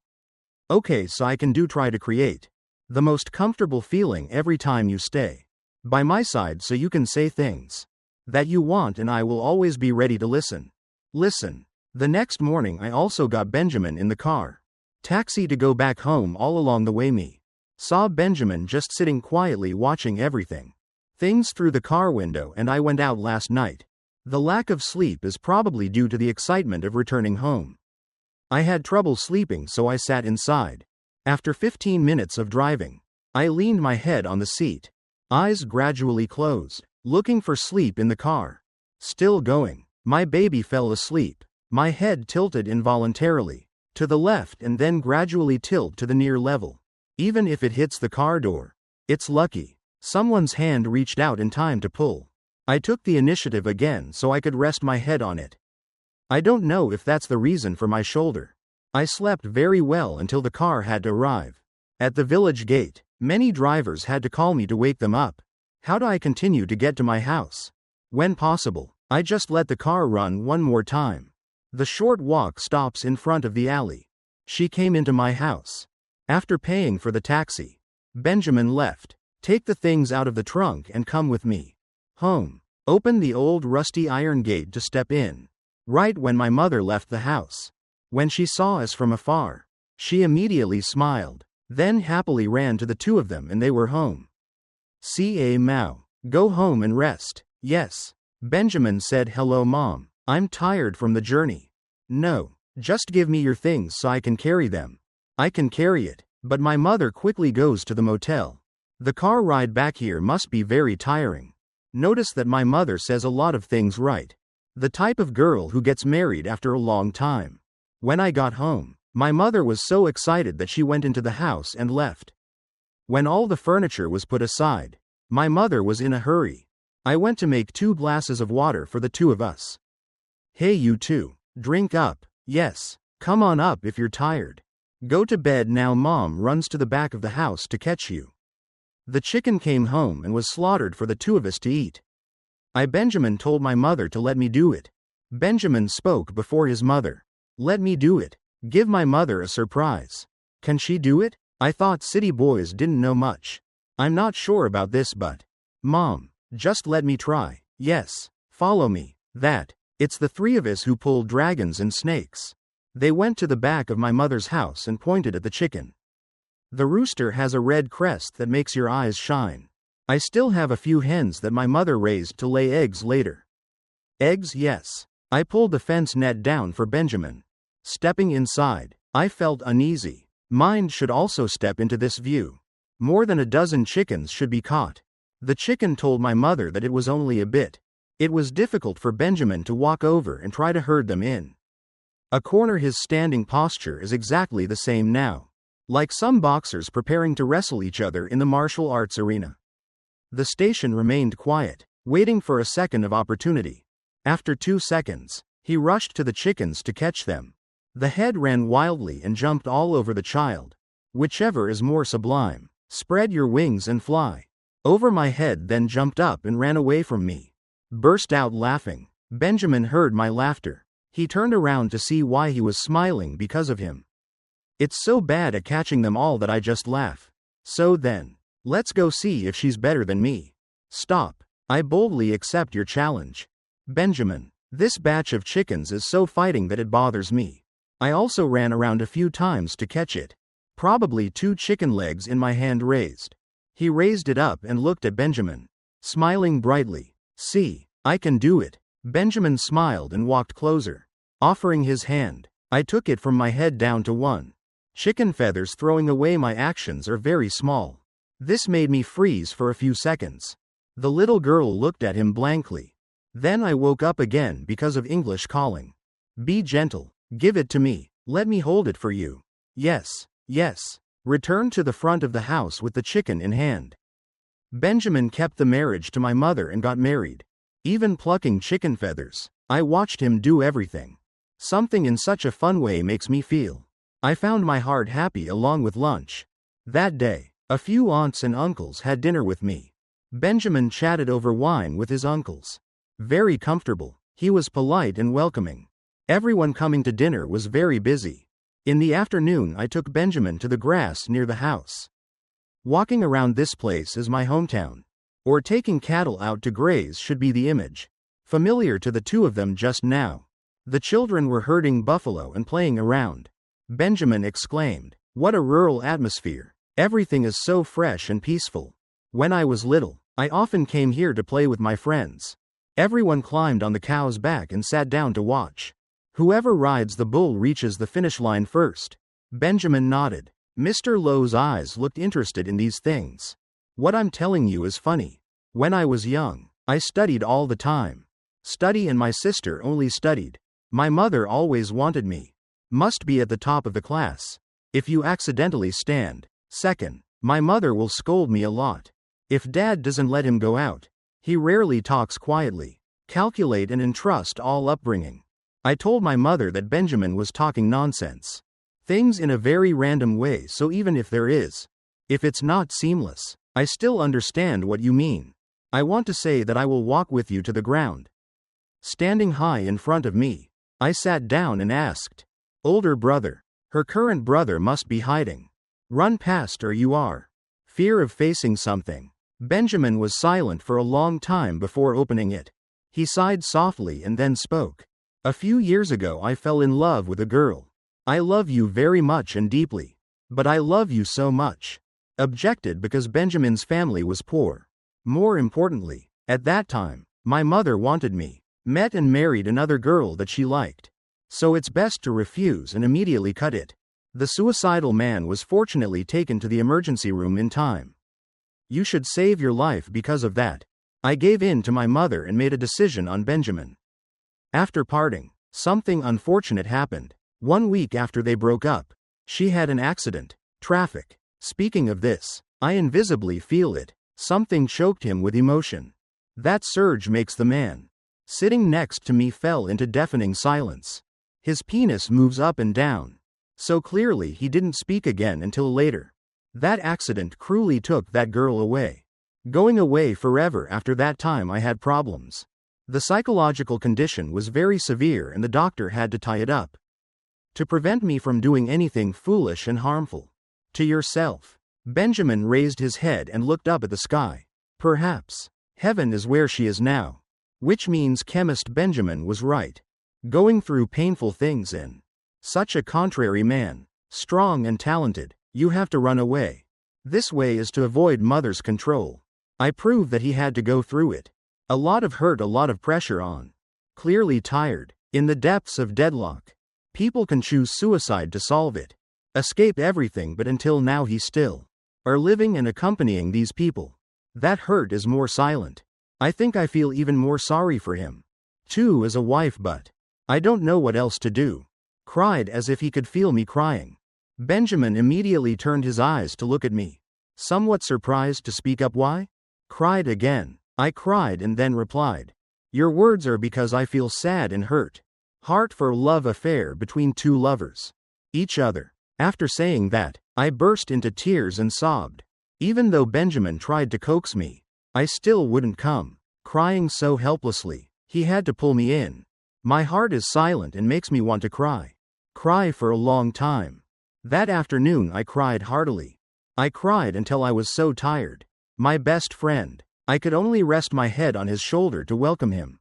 Okay, so I can try to create the most comfortable feeling every time you stay by my side so you can say things that you want and I will always be ready to listen. Listen. The next morning I also got Benjamin in the car. Taxi to go back home. All along the way me saw Benjamin just sitting quietly watching everything. Things through the car window and I went out last night. The lack of sleep is probably due to the excitement of returning home. I had trouble sleeping so I sat inside. After 15 minutes of driving, I leaned my head on the seat. Eyes gradually closed, looking for sleep in the car. Still going. My baby fell asleep. My head tilted involuntarily to the left and then gradually tilt to the near level. Even if it hits the car door, it's lucky. Someone's hand reached out in time to pull. I took the initiative again so I could rest my head on it. I don't know if that's the reason for my shoulder. I slept very well until the car had to arrive. At the village gate, many drivers had to call me to wake them up. How do I continue to get to my house? When possible, I just let the car run one more time. The short walk stops in front of the alley. She came into my house. After paying for the taxi, Benjamin left. Take the things out of the trunk and come with me home. Open the old rusty iron gate to step in. Right when my mother left the house. When she saw us from afar, she immediately smiled, then happily ran to the two of them and they were home. Ca Mao. Go home and rest. Yes. Benjamin said, hello mom. I'm tired from the journey. No. Just give me your things so I can carry them. I can carry it, but my mother quickly goes to the motel. The car ride back here must be very tiring. Notice that my mother says a lot of things right. The type of girl who gets married after a long time. When I got home, my mother was so excited that she went into the house and left. When all the furniture was put aside, my mother was in a hurry. I went to make 2 glasses of water for the two of us. Hey you two, drink up. Yes, come on up if you're tired. Go to bed now. Mom runs to the back of the house to catch you. The chicken came home and was slaughtered for the two of us to eat. Benjamin told my mother to let me do it. Benjamin spoke before his mother. Let me do it. Give my mother a surprise. Can she do it? I thought city boys didn't know much. I'm not sure about this but. Mom, just let me try. Yes, follow me. It's the 3 of us who pulled dragons and snakes. They went to the back of my mother's house and pointed at the chicken. The rooster has a red crest that makes your eyes shine. I still have a few hens that my mother raised to lay eggs later. Eggs, yes. I pulled the fence net down for Benjamin. Stepping inside, I felt uneasy. Mind should also step into this view. More than a dozen chickens should be caught. The chicken told my mother that it was only a bit. It was difficult for Benjamin to walk over and try to herd them in. A corner. His standing posture is exactly the same now. Like some boxers preparing to wrestle each other in the martial arts arena. The station remained quiet, waiting for a second of opportunity. After 2 seconds, he rushed to the chickens to catch them. The head ran wildly and jumped all over the child. Whichever is more sublime. Spread your wings and fly. Over my head, then jumped up and ran away from me. Burst out laughing. Benjamin heard my laughter. He turned around to see why he was smiling because of him. It's so bad at catching them all that I just laugh. So then, let's go see if she's better than me. Stop. I boldly accept your challenge. Benjamin, this batch of chickens is so fighting that it bothers me. I also ran around a few times to catch it. Probably 2 chicken legs in my hand raised. He raised it up and looked at Benjamin, smiling brightly. See, I can do it. Benjamin smiled and walked closer, offering his hand. I took it from my head down to 1. Chicken feathers. Throwing away my actions are very small. This made me freeze for a few seconds. The little girl looked at him blankly. Then I woke up again because of English calling. Be gentle. Give it to me. Let me hold it for you. Yes, yes. Return to the front of the house with the chicken in hand. Benjamin kept the marriage to my mother and got married. Even plucking chicken feathers. I watched him do everything. Something in such a fun way makes me feel. I found my heart happy along with lunch. That day, A few aunts and uncles had dinner with me. Benjamin chatted over wine with his uncles. Very comfortable. He was polite and welcoming. Everyone coming to dinner was very busy. In the afternoon, I took Benjamin to the grass near the house. Walking around this place is my hometown. Or taking cattle out to graze should be the image. Familiar to the two of them just now. The children were herding buffalo and playing around. Benjamin exclaimed, "What a rural atmosphere. Everything is so fresh and peaceful. When I was little, I often came here to play with my friends. Everyone climbed on the cow's back and sat down to watch. Whoever rides the bull reaches the finish line first." Benjamin nodded. Mr. Lowe's eyes looked interested in these things. "What I'm telling you is funny. When I was young, I studied all the time. Study and my sister only studied. My mother always wanted me. Must be at the top of the class. If you accidentally stand second, my mother will scold me a lot. If dad doesn't let him go out, he rarely talks quietly. Calculate and entrust all upbringing." I told my mother that Benjamin was talking nonsense. Things in a very random way, so even if it's not seamless, I still understand what you mean. I want to say that I will walk with you to the ground. Standing high in front of me, I sat down and asked, "Older brother, her current brother must be hiding. Run past or you are. Fear of facing something." Benjamin was silent for a long time before opening it. He sighed softly and then spoke. "A few years ago I fell in love with a girl. I love you very much and deeply. But I love you so much." Objected because Benjamin's family was poor. More importantly, at that time, my mother wanted me. Met and married another girl that she liked. So it's best to refuse and immediately cut it. The suicidal man was fortunately taken to the emergency room in time. You should save your life because of that. I gave in to my mother and made a decision on Benjamin. After parting, something unfortunate happened. 1 week after they broke up, she had an accident. Traffic. Speaking of this, I invisibly feel it. Something choked him with emotion. That surge makes the man sitting next to me fell into deafening silence. His penis moves up and down. So clearly he didn't speak again until later. That accident cruelly took that girl away. Going away forever after that time I had problems. The psychological condition was very severe and the doctor had to tie it up. To prevent me from doing anything foolish and harmful. To yourself. Benjamin raised his head and looked up at the sky. Perhaps heaven is where she is now. Which means chemist Benjamin was right. Going through painful things in such a contrary man, strong and talented, you have to run away. This way is to avoid mother's control. I proved that he had to go through it. A lot of hurt, a lot of pressure on. Clearly tired, in the depths of deadlock. People can choose suicide to solve it. Escape everything, but until now he still are living and accompanying these people. That hurt is more silent. I think I feel even more sorry for him. Too as a wife, but I don't know what else to do. Cried as if he could feel me crying. Benjamin immediately turned his eyes to look at me. Somewhat surprised to speak up. Why? Cried again. I cried and then replied. Your words are because I feel sad and hurt. Heart for love affair between two lovers. Each other. After saying that, I burst into tears and sobbed. Even though Benjamin tried to coax me, I still wouldn't come. Crying so helplessly, he had to pull me in. My heart is silent and makes me want to cry. Cry for a long time. That afternoon I cried heartily. I cried until I was so tired. My best friend. I could only rest my head on his shoulder to welcome him.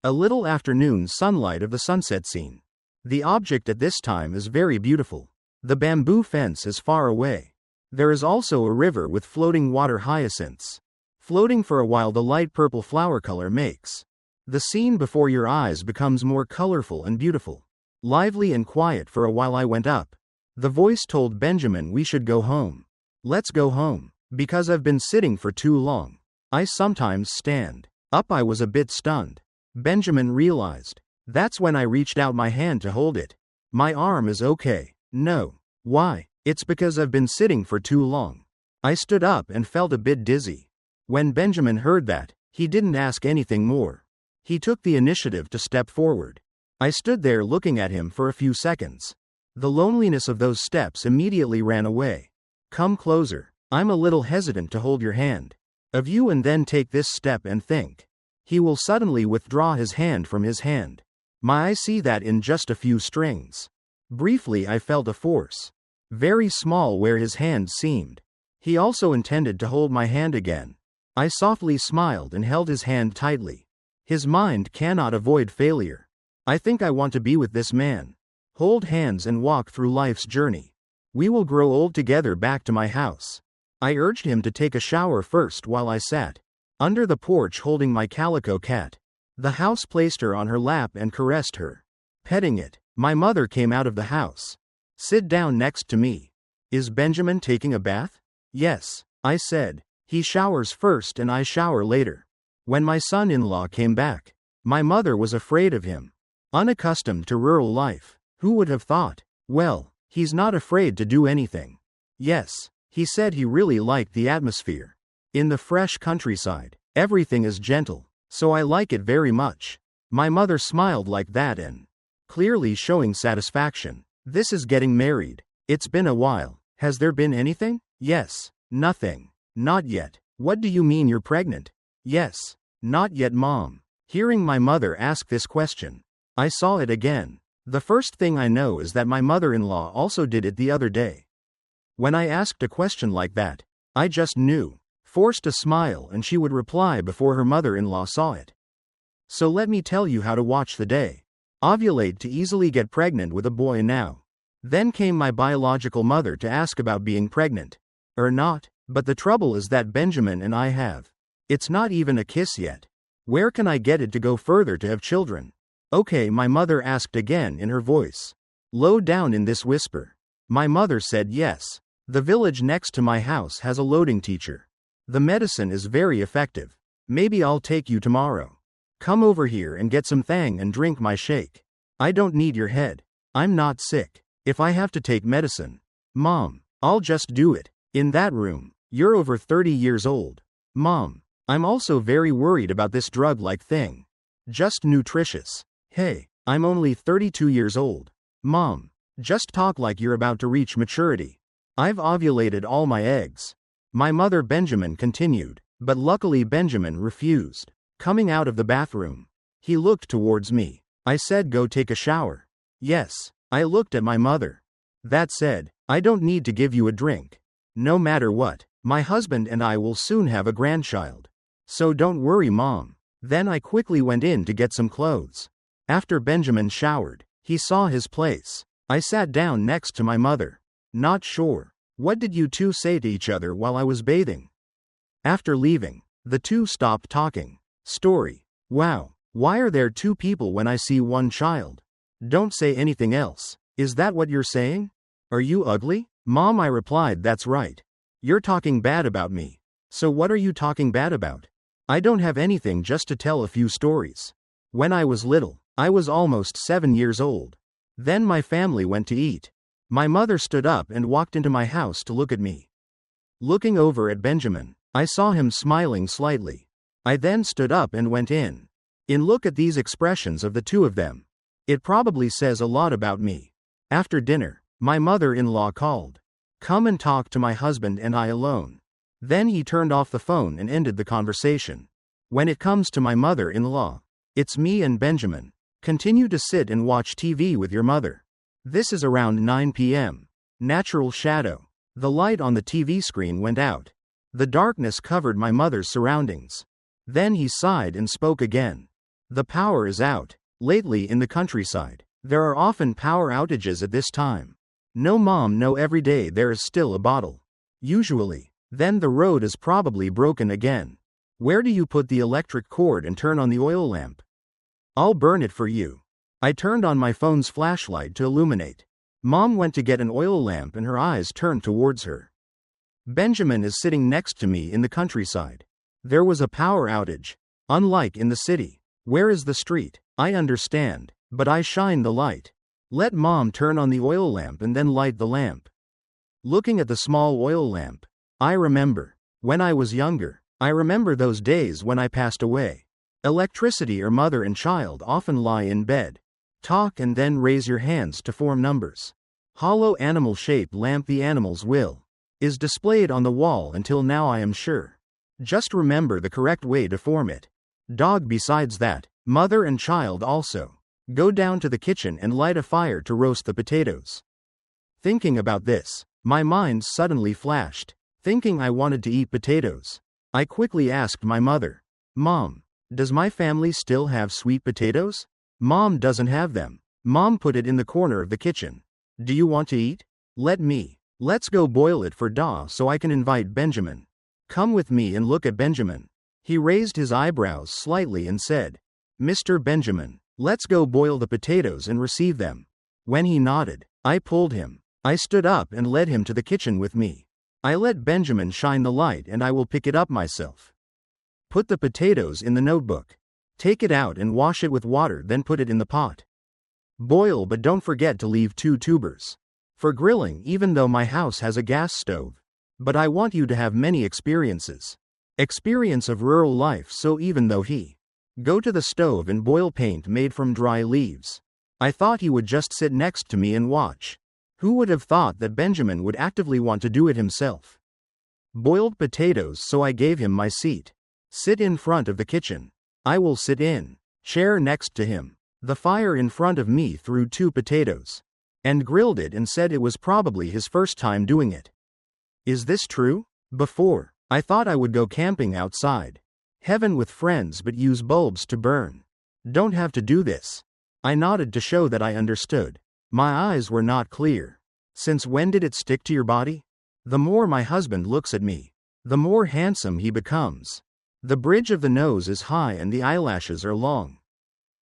A little afternoon sunlight of the sunset scene. The object at this time is very beautiful. The bamboo fence is far away. There is also a river with floating water hyacinths. Floating for a while, the light purple flower color makes the scene before your eyes becomes more colorful and beautiful. Lively and quiet for a while I went up. The voice told Benjamin we should go home. Let's go home. Because I've been sitting for too long. I sometimes stand up. I was a bit stunned. Benjamin realized. That's when I reached out my hand to hold it. My arm is okay. No. Why? It's because I've been sitting for too long. I stood up and felt a bit dizzy. When Benjamin heard that, he didn't ask anything more. He took the initiative to step forward. I stood there looking at him for a few seconds. The loneliness of those steps immediately ran away. Come closer. I'm a little hesitant to hold your hand of you and then take this step and think. He will suddenly withdraw his hand from his hand. My I see that in just a few strings. Briefly I felt a force. Very small where his hand seemed. He also intended to hold my hand again. I softly smiled and held his hand tightly. His mind cannot avoid failure. I think I want to be with this man. Hold hands and walk through life's journey. We will grow old together back to my house. I urged him to take a shower first while I sat under the porch holding my calico cat. The house placed her on her lap and caressed her, petting it. My mother came out of the house. Sit down next to me. Is Benjamin taking a bath? Yes, I said. He showers first and I shower later. When my son-in-law came back, my mother was afraid of him. Unaccustomed to rural life. Who would have thought? Well, he's not afraid to do anything. Yes, he said he really liked the atmosphere. In the fresh countryside, everything is gentle, so I like it very much. My mother smiled like that and clearly showing satisfaction. This is getting married. It's been a while. Has there been anything? Yes. Nothing. Not yet. What do you mean you're pregnant? Yes. Not yet, Mom. Hearing my mother ask this question, I saw it again. The first thing I know is that my mother-in-law also did it the other day. When I asked a question like that, I just knew. Forced a smile and she would reply before her mother-in-law saw it. So let me tell you how to watch the day. Ovulate to easily get pregnant with a boy now. Then came my biological mother to ask about being pregnant. Or not, but the trouble is that Benjamin and I have. It's not even a kiss yet. Where can I get it to go further to have children? Okay, my mother asked again in her voice. Low down in this whisper. My mother said yes. The village next to my house has a loading teacher. The medicine is very effective. Maybe I'll take you tomorrow. Come over here and get some thang and drink my shake. I don't need your head. I'm not sick. If I have to take medicine, Mom, I'll just do it. In that room, you're over 30 years old. Mom, I'm also very worried about this drug-like thing. Just nutritious. Hey, I'm only 32 years old. Mom, just talk like you're about to reach maturity. I've ovulated all my eggs. My mother Benjamin continued, but luckily Benjamin refused. Coming out of the bathroom, he looked towards me. I said go take a shower. Yes, I looked at my mother. That said, I don't need to give you a drink. No matter what, my husband and I will soon have a grandchild. So don't worry, Mom. Then I quickly went in to get some clothes. After Benjamin showered, he saw his place. I sat down next to my mother. Not sure. What did you two say to each other while I was bathing? After leaving, the two stopped talking. Story. Wow, why are there two people when I see one child? Don't say anything else. Is that what you're saying? Are you ugly? Mom, I replied, that's right. You're talking bad about me. So what are you talking bad about? I don't have anything, just to tell a few stories. When I was little, I was almost 7 years old. Then my family went to eat. My mother stood up and walked into my house to look at me. Looking over at Benjamin, I saw him smiling slightly. I then stood up and went in. Look at these expressions of the two of them. It probably says a lot about me. After dinner, my mother-in-law called. Come and talk to my husband and I alone. Then he turned off the phone and ended the conversation. When it comes to my mother-in-law, it's me and Benjamin. Continue to sit and watch TV with your mother. This is around 9 p.m. Natural shadow. The light on the TV screen went out. The darkness covered my mother's surroundings. Then he sighed and spoke again. The power is out. Lately in the countryside, there are often power outages at this time. No, Mom, no, every day there is still a bottle. Usually. Then the road is probably broken again. Where do you put the electric cord and turn on the oil lamp? I'll burn it for you. I turned on my phone's flashlight to illuminate. Mom went to get an oil lamp and her eyes turned towards her. Benjamin is sitting next to me in the countryside. There was a power outage. Unlike in the city. Where is the street? I understand, but I shine the light. Let Mom turn on the oil lamp and then light the lamp. Looking at the small oil lamp, I remember. When I was younger, I remember those days when I passed away. Electricity or mother and child often lie in bed. Talk and then raise your hands to form numbers. Hollow animal shape lamp, the animals will is displayed on the wall until now, I am sure. Just remember the correct way to form it. Dog. Besides that, mother and child also. Go down to the kitchen and light a fire to roast the potatoes. Thinking about this, my mind suddenly flashed, thinking I wanted to eat potatoes. I quickly asked my mother, Mom, does my family still have sweet potatoes? Mom doesn't have them. Mom put it in the corner of the kitchen. Do you want to eat? Let's go boil it for Da so I can invite Benjamin. Come with me and look at Benjamin. He raised his eyebrows slightly and said, Mr. Benjamin, let's go boil the potatoes and receive them. When he nodded, I pulled him. I stood up and led him to the kitchen with me. I let Benjamin shine the light and I will pick it up myself. Put the potatoes in the notebook. Take it out and wash it with water, then put it in the pot. Boil, but don't forget to leave 2 tubers for grilling, even though my house has a gas stove. But I want you to have many experience of rural life, so even though he go to the stove and boil paint made from dry leaves, I thought he would just sit next to me and watch. Who would have thought that Benjamin would actively want to do it himself? Boiled potatoes, so I gave him my seat. Sit in front of the kitchen. I will sit in chair next to him. The fire in front of me threw 2 potatoes and grilled it and said it was probably his first time doing it. Is this true? Before, I thought I would go camping outside heaven with friends but use bulbs to burn. Don't have to do this. I nodded to show that I understood. My eyes were not clear. Since when did it stick to your body? The more my husband looks at me, the more handsome he becomes. The bridge of the nose is high and the eyelashes are long.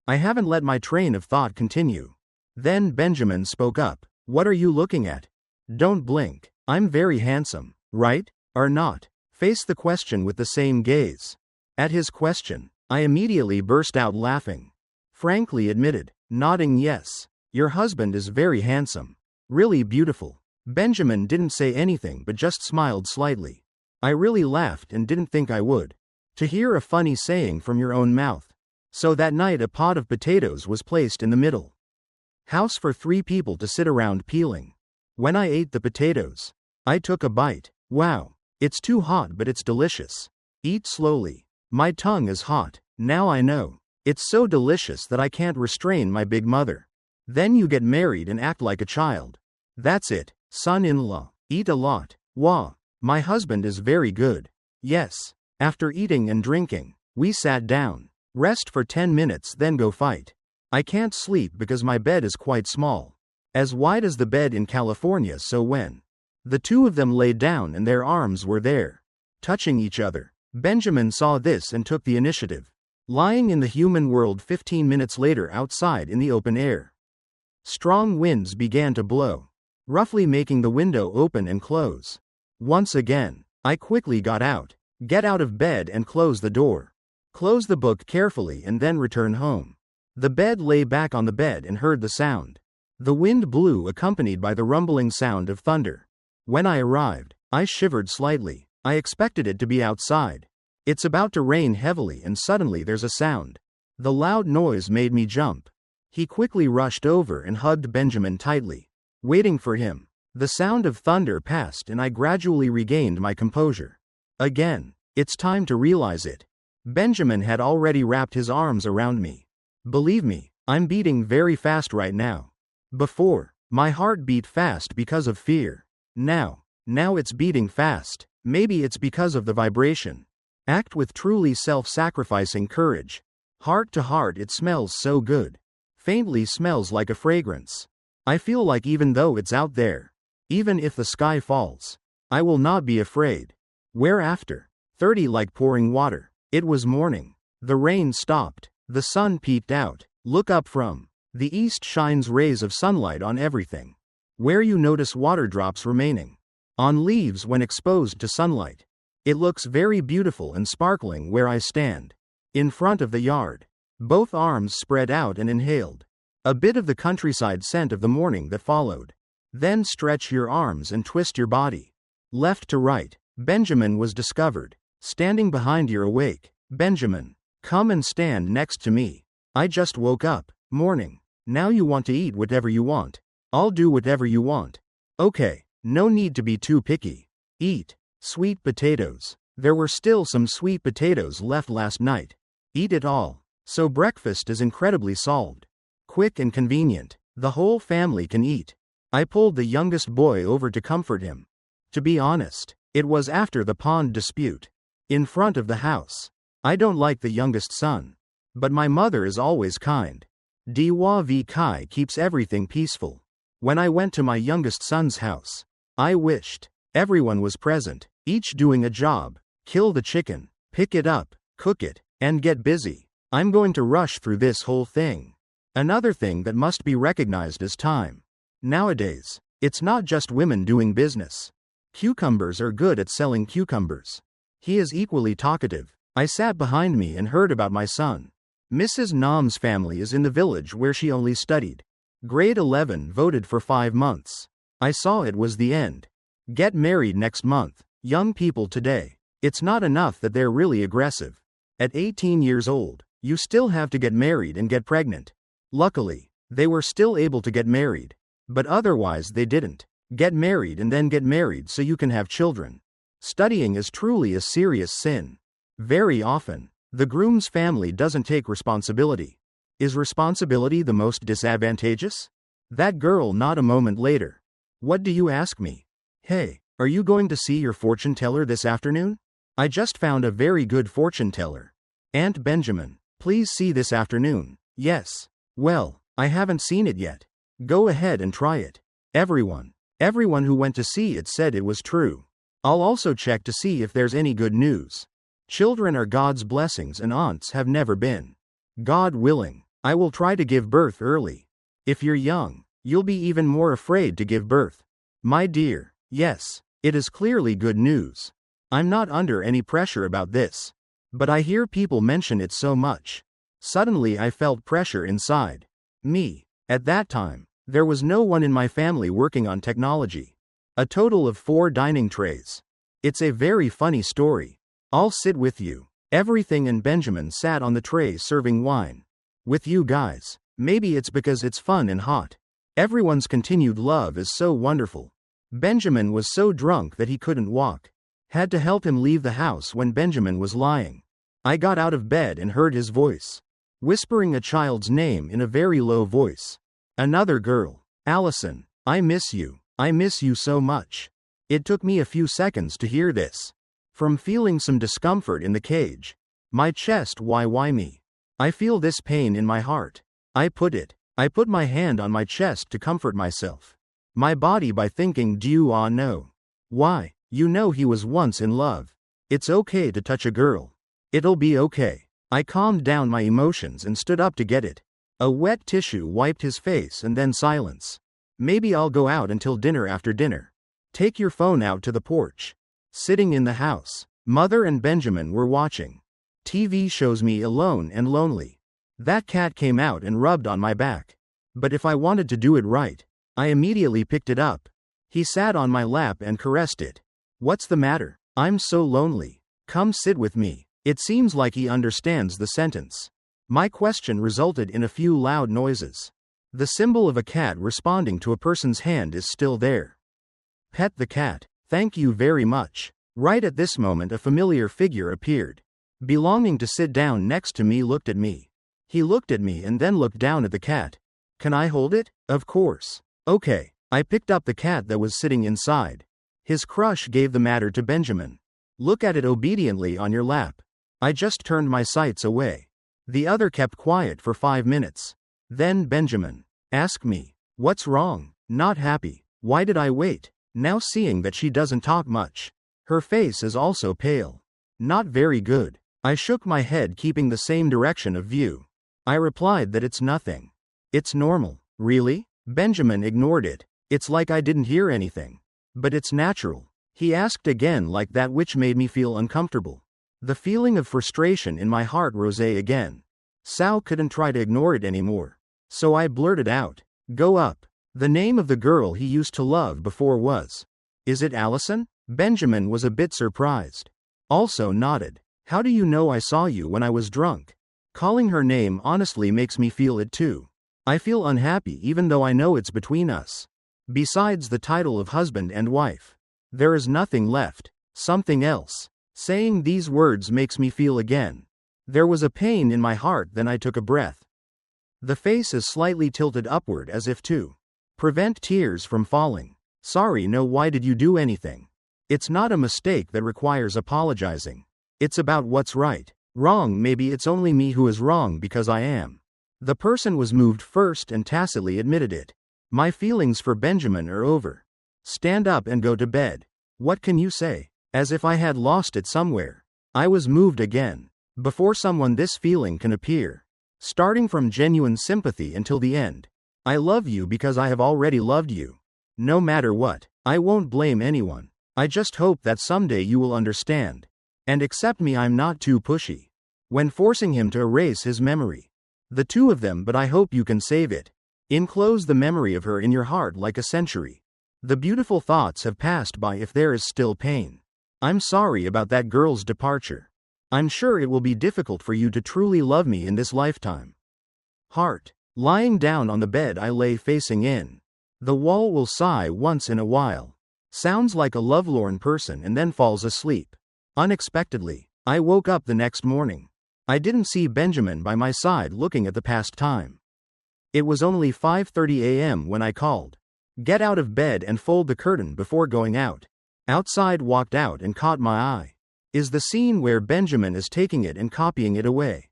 I haven't let my train of thought continue. Then Benjamin spoke up. What are you looking at? Don't blink. I'm very handsome, right? Or not? Face the question with the same gaze. At his question, I immediately burst out laughing. Frankly admitted, nodding yes. Your husband is very handsome. Really beautiful. Benjamin didn't say anything but just smiled slightly. I really laughed and didn't think I would. To hear a funny saying from your own mouth. So that night a pot of potatoes was placed in the middle house for 3 people to sit around peeling. When I ate the potatoes, I took a bite. Wow, it's too hot but it's delicious. Eat slowly. My tongue is hot. Now I know. It's so delicious that I can't restrain my big mother. Then you get married and act like a child. That's it, son-in-law. Eat a lot. Wah. My husband is very good. Yes. After eating and drinking, we sat down. Rest for 10 minutes, then go fight. I can't sleep because my bed is quite small. As wide as the bed in California, so when the 2 of them lay down and their arms were there, touching each other, Benjamin saw this and took the initiative. Lying in the human world 15 minutes later outside in the open air. Strong winds began to blow, roughly making the window open and close. Once again, I quickly got out. Get out of bed and close the door. Close the book carefully and then return home. The bed lay back on the bed and heard the sound. The wind blew, accompanied by the rumbling sound of thunder. When I arrived, I shivered slightly. I expected it to be outside. It's about to rain heavily and suddenly there's a sound. The loud noise made me jump. He quickly rushed over and hugged Benjamin tightly, waiting for him. The sound of thunder passed and I gradually regained my composure. Again, it's time to realize it. Benjamin had already wrapped his arms around me. Believe me, I'm beating very fast right now. Before, my heart beat fast because of fear. Now it's beating fast. Maybe it's because of the vibration. Act with truly self-sacrificing courage. Heart to heart, it smells so good. Faintly smells like a fragrance. I feel like even though it's out there, even if the sky falls, I will not be afraid. Whereafter, 30 like pouring water. It was morning. The rain stopped. The sun peeped out. Look up from the east, shines rays of sunlight on everything. Where you notice water drops remaining on leaves when exposed to sunlight. It looks very beautiful and sparkling where I stand. In front of the yard. Both arms spread out and inhaled a bit of the countryside scent of the morning that followed. Then stretch your arms and twist your body. Left to right. Benjamin was discovered. Standing behind, you're awake. Benjamin, come and stand next to me. I just woke up. Morning. Now you want to eat whatever you want. I'll do whatever you want. Okay, no need to be too picky. Eat. Sweet potatoes. There were still some sweet potatoes left last night. Eat it all. So breakfast is incredibly solved. Quick and convenient. The whole family can eat. I pulled the youngest boy over to comfort him. To be honest, it was after the pond dispute. In front of the house. I don't like the youngest son. But my mother is always kind. Diwa v Kai keeps everything peaceful. When I went to my youngest son's house, I wished everyone was present, each doing a job. Kill the chicken, pick it up, cook it, and get busy. I'm going to rush through this whole thing. Another thing that must be recognized is time. Nowadays, it's not just women doing business. Cucumbers are good at selling cucumbers. He is equally talkative. I sat behind me and heard about my son. Mrs. Nam's family is in the village where she only studied. Grade 11 voted for 5 months. I saw it was the end. Get married next month. Young people today. It's not enough that they're really aggressive. At 18 years old, you still have to get married and get pregnant. Luckily, they were still able to get married. But otherwise they didn't. Get married and then get married so you can have children. Studying is truly a serious sin. Very often, the groom's family doesn't take responsibility. Is responsibility the most disadvantageous? That girl not a moment later. What do you ask me? Hey, are you going to see your fortune teller this afternoon? I just found a very good fortune teller. Aunt Benjamin, please see this afternoon. Yes. Well, I haven't seen it yet. Go ahead and try it. Everyone who went to see it said it was true. I'll also check to see if there's any good news. Children are God's blessings and aunts have never been. God willing, I will try to give birth early. If you're young, you'll be even more afraid to give birth. My dear, yes, it is clearly good news. I'm not under any pressure about this. But I hear people mention it so much. Suddenly I felt pressure inside me. At that time, there was no one in my family working on technology. A total of 4 dining trays. It's a very funny story. I'll sit with you. Everything and Benjamin sat on the tray serving wine. With you guys. Maybe it's because it's fun and hot. Everyone's continued love is so wonderful. Benjamin was so drunk that he couldn't walk. Had to help him leave the house when Benjamin was lying. I got out of bed and heard his voice. Whispering a child's name in a very low voice. Another girl. Allison, I miss you. I miss you so much. It took me a few seconds to hear this. From feeling some discomfort in the cage. My chest, why me? I feel this pain in my heart. I put my hand on my chest to comfort myself. My body by thinking, do you know? Why? You know he was once in love. It's okay to touch a girl. It'll be okay. I calmed down my emotions and stood up to get it. A wet tissue wiped his face and then silence. Maybe I'll go out until dinner after dinner. Take your phone out to the porch. Sitting in the house, Mother and Benjamin were watching. TV shows me alone and lonely. That cat came out and rubbed on my back. But if I wanted to do it right, I immediately picked it up. He sat on my lap and caressed it. What's the matter? I'm so lonely. Come sit with me. It seems like he understands the sentence. My question resulted in a few loud noises. The symbol of a cat responding to a person's hand is still there. Pet the cat. Thank you very much. Right at this moment a familiar figure appeared. Belonging to sit down next to me looked at me. He looked at me and then looked down at the cat. Can I hold it? Of course. Okay. I picked up the cat that was sitting inside. His crush gave the matter to Benjamin. Look at it obediently on your lap. I just turned my sights away. The other kept quiet for 5 minutes. Then Benjamin asked me, what's wrong? Not happy. Why did I wait? Now seeing that she doesn't talk much. Her face is also pale. Not very good. I shook my head keeping the same direction of view. I replied that it's nothing. It's normal. Really? Benjamin ignored it. It's like I didn't hear anything. But it's natural. He asked again like that which made me feel uncomfortable. The feeling of frustration in my heart rose again. Sal couldn't try to ignore it anymore. So I blurted out. Go up. The name of the girl he used to love before was. Is it Allison? Benjamin was a bit surprised. Also nodded. How do you know I saw you when I was drunk? Calling her name honestly makes me feel it too. I feel unhappy even though I know it's between us. Besides the title of husband and wife. There is nothing left. Something else. Saying these words makes me feel again. There was a pain in my heart, then I took a breath. The face is slightly tilted upward as if to prevent tears from falling. Sorry, no, why did you do anything? It's not a mistake that requires apologizing. It's about what's right. Wrong, maybe it's only me who is wrong because I am. The person was moved first and tacitly admitted it. My feelings for Benjamin are over. Stand up and go to bed. What can you say? As if I had lost it somewhere. I was moved again. Before someone, this feeling can appear. Starting from genuine sympathy until the end. I love you because I have already loved you. No matter what, I won't blame anyone. I just hope that someday you will understand. And accept me. I'm not too pushy. When forcing him to erase his memory. The two of them, but I hope you can save it. Enclose the memory of her in your heart like a century. The beautiful thoughts have passed by if there is still pain. I'm sorry about that girl's departure. I'm sure it will be difficult for you to truly love me in this lifetime. Heart. Lying down on the bed, I lay facing in. The wall will sigh once in a while. Sounds like a lovelorn person and then falls asleep. Unexpectedly, I woke up the next morning. I didn't see Benjamin by my side looking at the past time. It was only 5:30 a.m. when I called. Get out of bed and fold the curtain before going out. Outside, walked out and caught my eye. Is the scene where Benjamin is taking it and copying it away.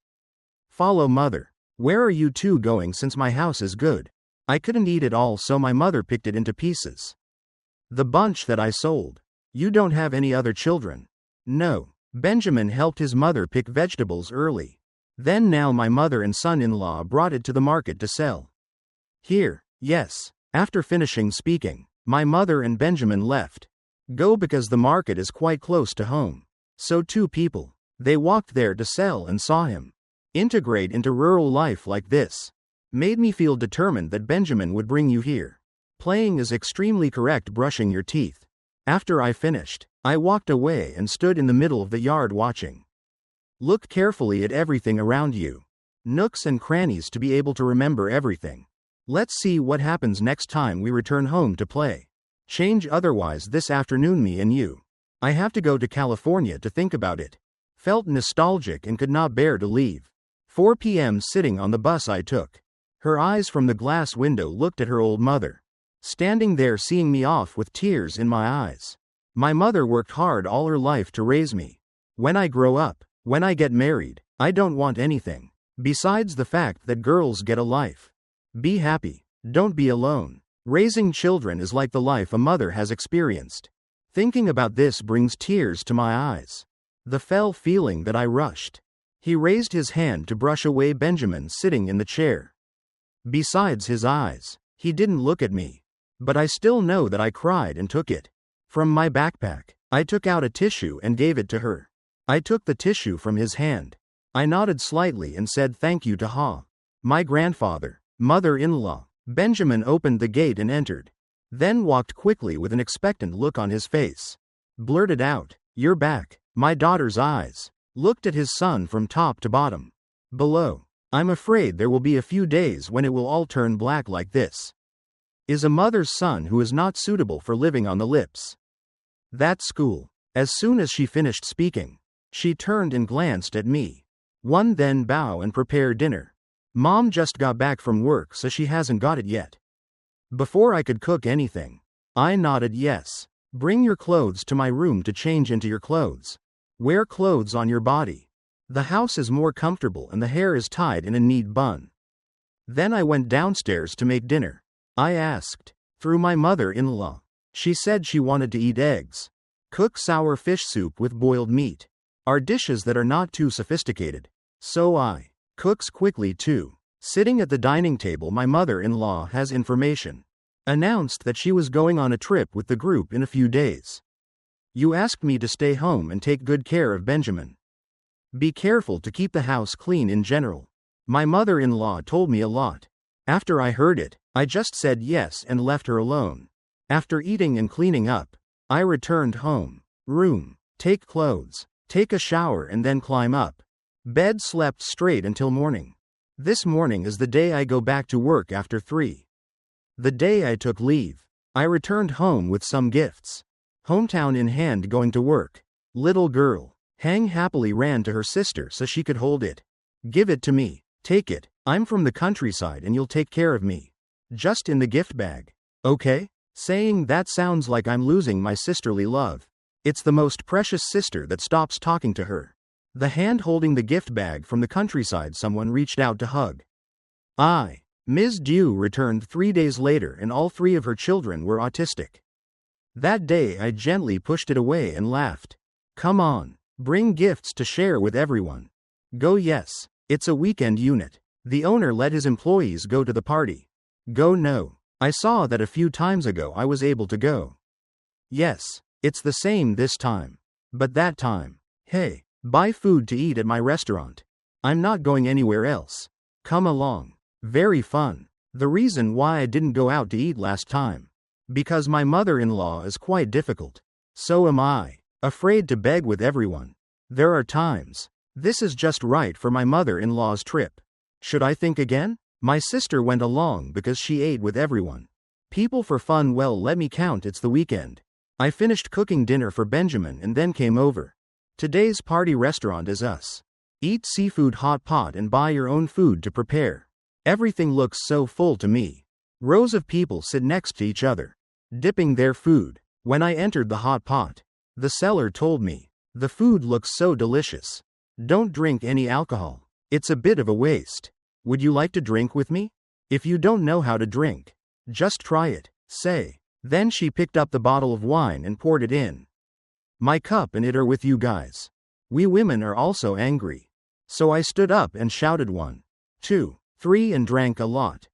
Follow mother. Where are you two going since my house is good? I couldn't eat it all, so my mother picked it into pieces. The bunch that I sold. You don't have any other children? No. Benjamin helped his mother pick vegetables early. Then now my mother and son-in-law brought it to the market to sell. Here, yes. After finishing speaking, my mother and Benjamin left. Go because the market is quite close to home. So two people. They walked there to sell and saw him integrate into rural life like this. Made me feel determined that Benjamin would bring you here. Playing is extremely correct, brushing your teeth. After I finished, I walked away and stood in the middle of the yard watching. Look carefully at everything around you. Nooks and crannies to be able to remember everything. Let's see what happens next time we return home to play. Change otherwise this afternoon, me and you. I have to go to California to think about it. Felt nostalgic and could not bear to leave. 4 p.m. sitting on the bus I took. Her eyes from the glass window looked at her old mother. Standing there seeing me off with tears in my eyes. My mother worked hard all her life to raise me. When I grow up, when I get married, I don't want anything. Besides the fact that girls get a life. Be happy. Don't be alone. Raising children is like the life a mother has experienced. Thinking about this brings tears to my eyes. The fell feeling that I rushed. He raised his hand to brush away Benjamin sitting in the chair. Besides his eyes, he didn't look at me. But I still know that I cried and took it. From my backpack, I took out a tissue and gave it to her. I took the tissue from his hand. I nodded slightly and said thank you to my grandfather, mother-in-law. Benjamin opened the gate and entered. Then walked quickly with an expectant look on his face. Blurted out, "You're back." My daughter's eyes looked at his son from top to bottom. Below, I'm afraid there will be a few days when it will all turn black like this. Is a mother's son who is not suitable for living on the lips. That school. As soon as she finished speaking, she turned and glanced at me. One then bow and prepare dinner. Mom just got back from work, so she hasn't got it yet. Before I could cook anything, I nodded yes. Bring your clothes to my room to change into your clothes. Wear clothes on your body. The house is more comfortable and the hair is tied in a neat bun. Then I went downstairs to make dinner. I asked, through my mother-in-law. She said she wanted to eat eggs. Cook sour fish soup with boiled meat. Are dishes that are not too sophisticated. So I cooks quickly too. Sitting at the dining table, my mother-in-law has information. Announced that she was going on a trip with the group in a few days. You asked me to stay home and take good care of Benjamin. Be careful to keep the house clean in general. My mother-in-law told me a lot. After I heard it, I just said yes and left her alone. After eating and cleaning up, I returned home. Room. Take clothes. Take a shower and then climb up. Bed, slept straight until morning. This morning is the day I go back to work after 3. The day I took leave. I returned home with some gifts. Hometown in hand going to work. Little girl. Hang happily ran to her sister so she could hold it. Give it to me. Take it. I'm from the countryside and you'll take care of me. Just in the gift bag. Okay? Saying that sounds like I'm losing my sisterly love. It's the most precious sister that stops talking to her. The hand holding the gift bag from the countryside someone reached out to hug. Ms. Dew returned 3 days later and all 3 of her children were autistic. That day I gently pushed it away and laughed. Come on. Bring gifts to share with everyone. Go yes. It's a weekend unit. The owner let his employees go to the party. Go no. I saw that a few times ago I was able to go. Yes. It's the same this time. But that time. Hey. Buy food to eat at my restaurant. I'm not going anywhere else. Come along. Very fun. The reason why I didn't go out to eat last time. Because my mother-in-law is quite difficult. So am I. Afraid to beg with everyone. There are times. This is just right for my mother-in-law's trip. Should I think again? My sister went along because she ate with everyone. People for fun, well, let me count, it's the weekend. I finished cooking dinner for Benjamin and then came over. Today's party restaurant is us. Eat seafood hot pot and buy your own food to prepare. Everything looks so full to me. Rows of people sit next to each other, dipping their food. When I entered the hot pot, the seller told me, the food looks so delicious. Don't drink any alcohol. It's a bit of a waste. Would you like to drink with me? If you don't know how to drink, just try it, say. Then she picked up the bottle of wine and poured it in my cup and it are with you guys. We women are also angry. So I stood up and shouted 1, 2, 3 and drank a lot.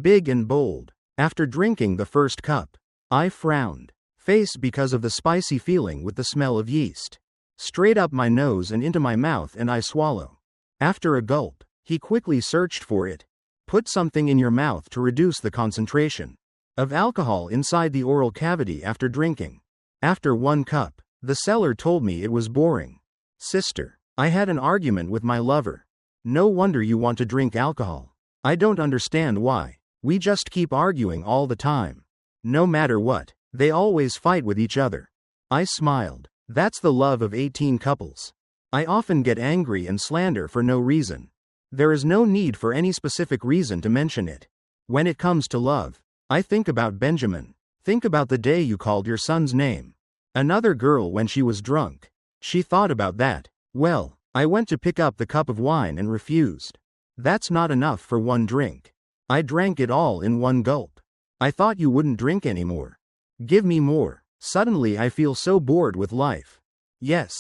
Big and bold. After drinking the first cup, I frowned. Face because of the spicy feeling with the smell of yeast. Straight up my nose and into my mouth and I swallow. After a gulp, he quickly searched for it. Put something in your mouth to reduce the concentration of alcohol inside the oral cavity after drinking. After 1 cup, the seller told me it was boring. Sister, I had an argument with my lover. No wonder you want to drink alcohol. I don't understand why. We just keep arguing all the time. No matter what, they always fight with each other. I smiled. That's the love of 18 couples. I often get angry and slander for no reason. There is no need for any specific reason to mention it. When it comes to love, I think about Benjamin. Think about the day you called your son's name. Another girl when she was drunk. She thought about that. Well, I went to pick up the cup of wine and refused. That's not enough for 1 drink. I drank it all in 1 gulp. I thought you wouldn't drink anymore. Give me more. Suddenly I feel so bored with life. Yes.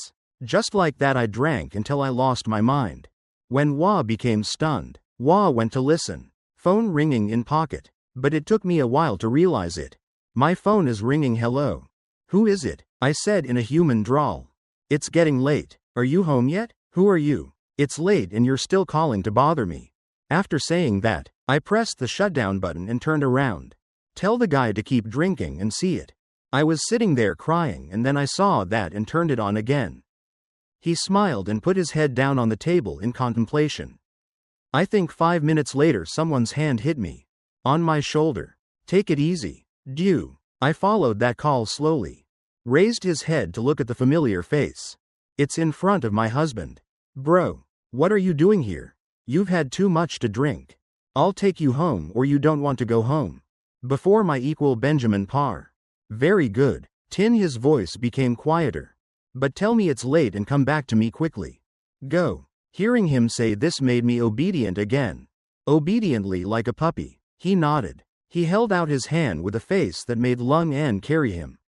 Just like that I drank until I lost my mind. When Wah became stunned, Wah went to listen. Phone ringing in pocket. But it took me a while to realize it. My phone is ringing. Hello. Who is it? I said in a human drawl. It's getting late. Are you home yet? Who are you? It's late and you're still calling to bother me. After saying that, I pressed the shutdown button and turned around. Tell the guy to keep drinking and see it. I was sitting there crying and then I saw that and turned it on again. He smiled and put his head down on the table in contemplation. I think 5 minutes later someone's hand hit me. On my shoulder. Take it easy. Dew. I followed that call slowly. Raised his head to look at the familiar face. It's in front of my husband. Bro. What are you doing here? You've had too much to drink. I'll take you home or you don't want to go home. Before my equal Benjamin Parr. Very good. Tin his voice became quieter. But tell me it's late and come back to me quickly. Go. Hearing him say this made me obedient again. Obediently like a puppy. He nodded. He held out his hand with a face that made Lung An carry him.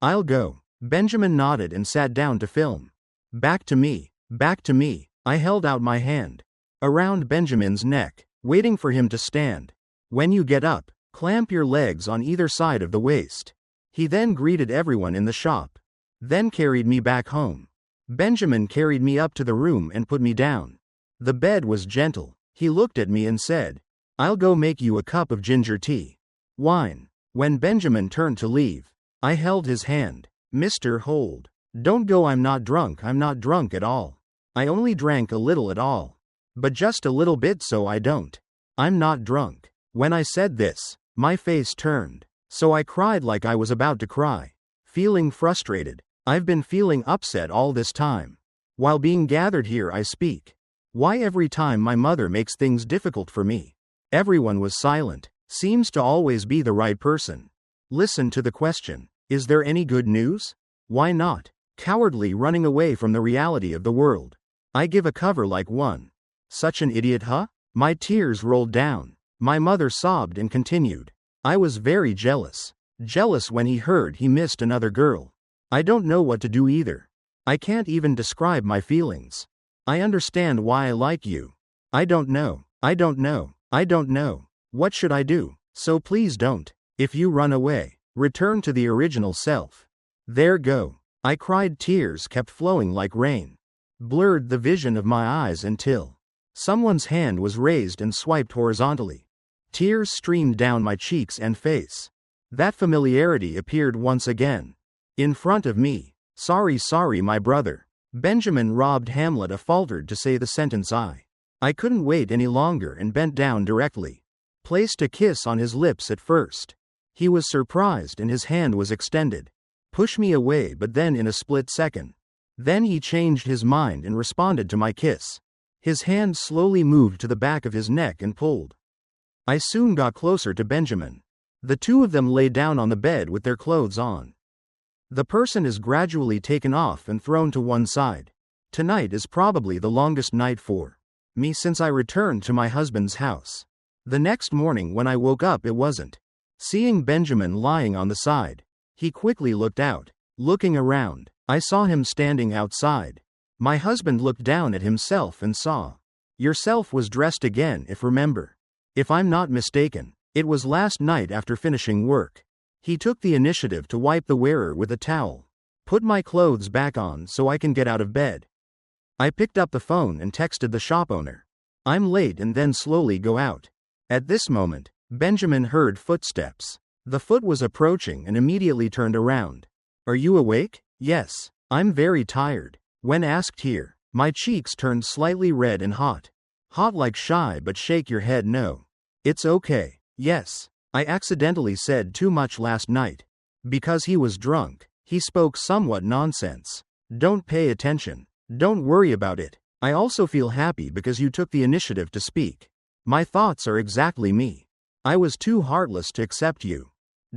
I'll go. Benjamin nodded and sat down to film. Back to me. Back to me. I held out my hand. Around Benjamin's neck, waiting for him to stand. When you get up, clamp your legs on either side of the waist. He then greeted everyone in the shop. Then carried me back home. Benjamin carried me up to the room and put me down. The bed was gentle. He looked at me and said, I'll go make you a cup of ginger tea. Wine. When Benjamin turned to leave, I held his hand. Mr. Hold. Don't go, I'm not drunk at all. I only drank a little at all. But just a little bit so I don't. I'm not drunk. When I said this, my face turned. So I cried like I was about to cry. feeling frustrated. I've been feeling upset all this time. While being gathered here I speak. Why every time my mother makes things difficult for me? Everyone was silent. Seems to always be the right person. Listen to the question. Is there any good news? Why not? Cowardly running away from the reality of the world. I give a cover like one. Such an idiot, huh? My tears rolled down. My mother sobbed and continued. I was very jealous. Jealous when he heard he missed another girl. I don't know what to do either. I can't even describe my feelings. I understand why I like you. I don't know. I don't know. I don't know. What should I do? So please don't. If you run away, return to the original self. There go. I cried. Tears kept flowing like rain. Blurred the vision of my eyes until someone's hand was raised and swiped horizontally. Tears streamed down my cheeks and face. That familiarity appeared once again. In front of me. Sorry, my brother. Benjamin robbed Hamlet. Faltered to say the sentence. I couldn't wait any longer and bent down directly. Placed a kiss on his lips at first. He was surprised and his hand was extended. Pushed me away, but then in a split second. Then he changed his mind and responded to my kiss. His hand slowly moved to the back of his neck and pulled. I soon got closer to Benjamin. The two of them lay down on the bed with their clothes on. The person is gradually taken off and thrown to one side. Tonight is probably the longest night for me since I returned to my husband's house. The next morning when I woke up, it wasn't. Seeing Benjamin lying on the side, he quickly looked out. Looking around, I saw him standing outside. My husband looked down at himself and saw. Yourself was dressed again, if remember. If I'm not mistaken, it was last night after finishing work. He took the initiative to wipe the wearer with a towel. Put my clothes back on so I can get out of bed. I picked up the phone and texted the shop owner. I'm late, and then slowly go out. At this moment, Benjamin heard footsteps. The foot was approaching and immediately turned around. Are you awake? Yes. I'm very tired. When asked here, my cheeks turned slightly red and hot. Hot like shy, but shake your head no. It's okay. Yes. I accidentally said too much last night. Because he was drunk, he spoke somewhat nonsense. Don't pay attention. Don't worry about it. I also feel happy because you took the initiative to speak. My thoughts are exactly me. I was too heartless to accept you.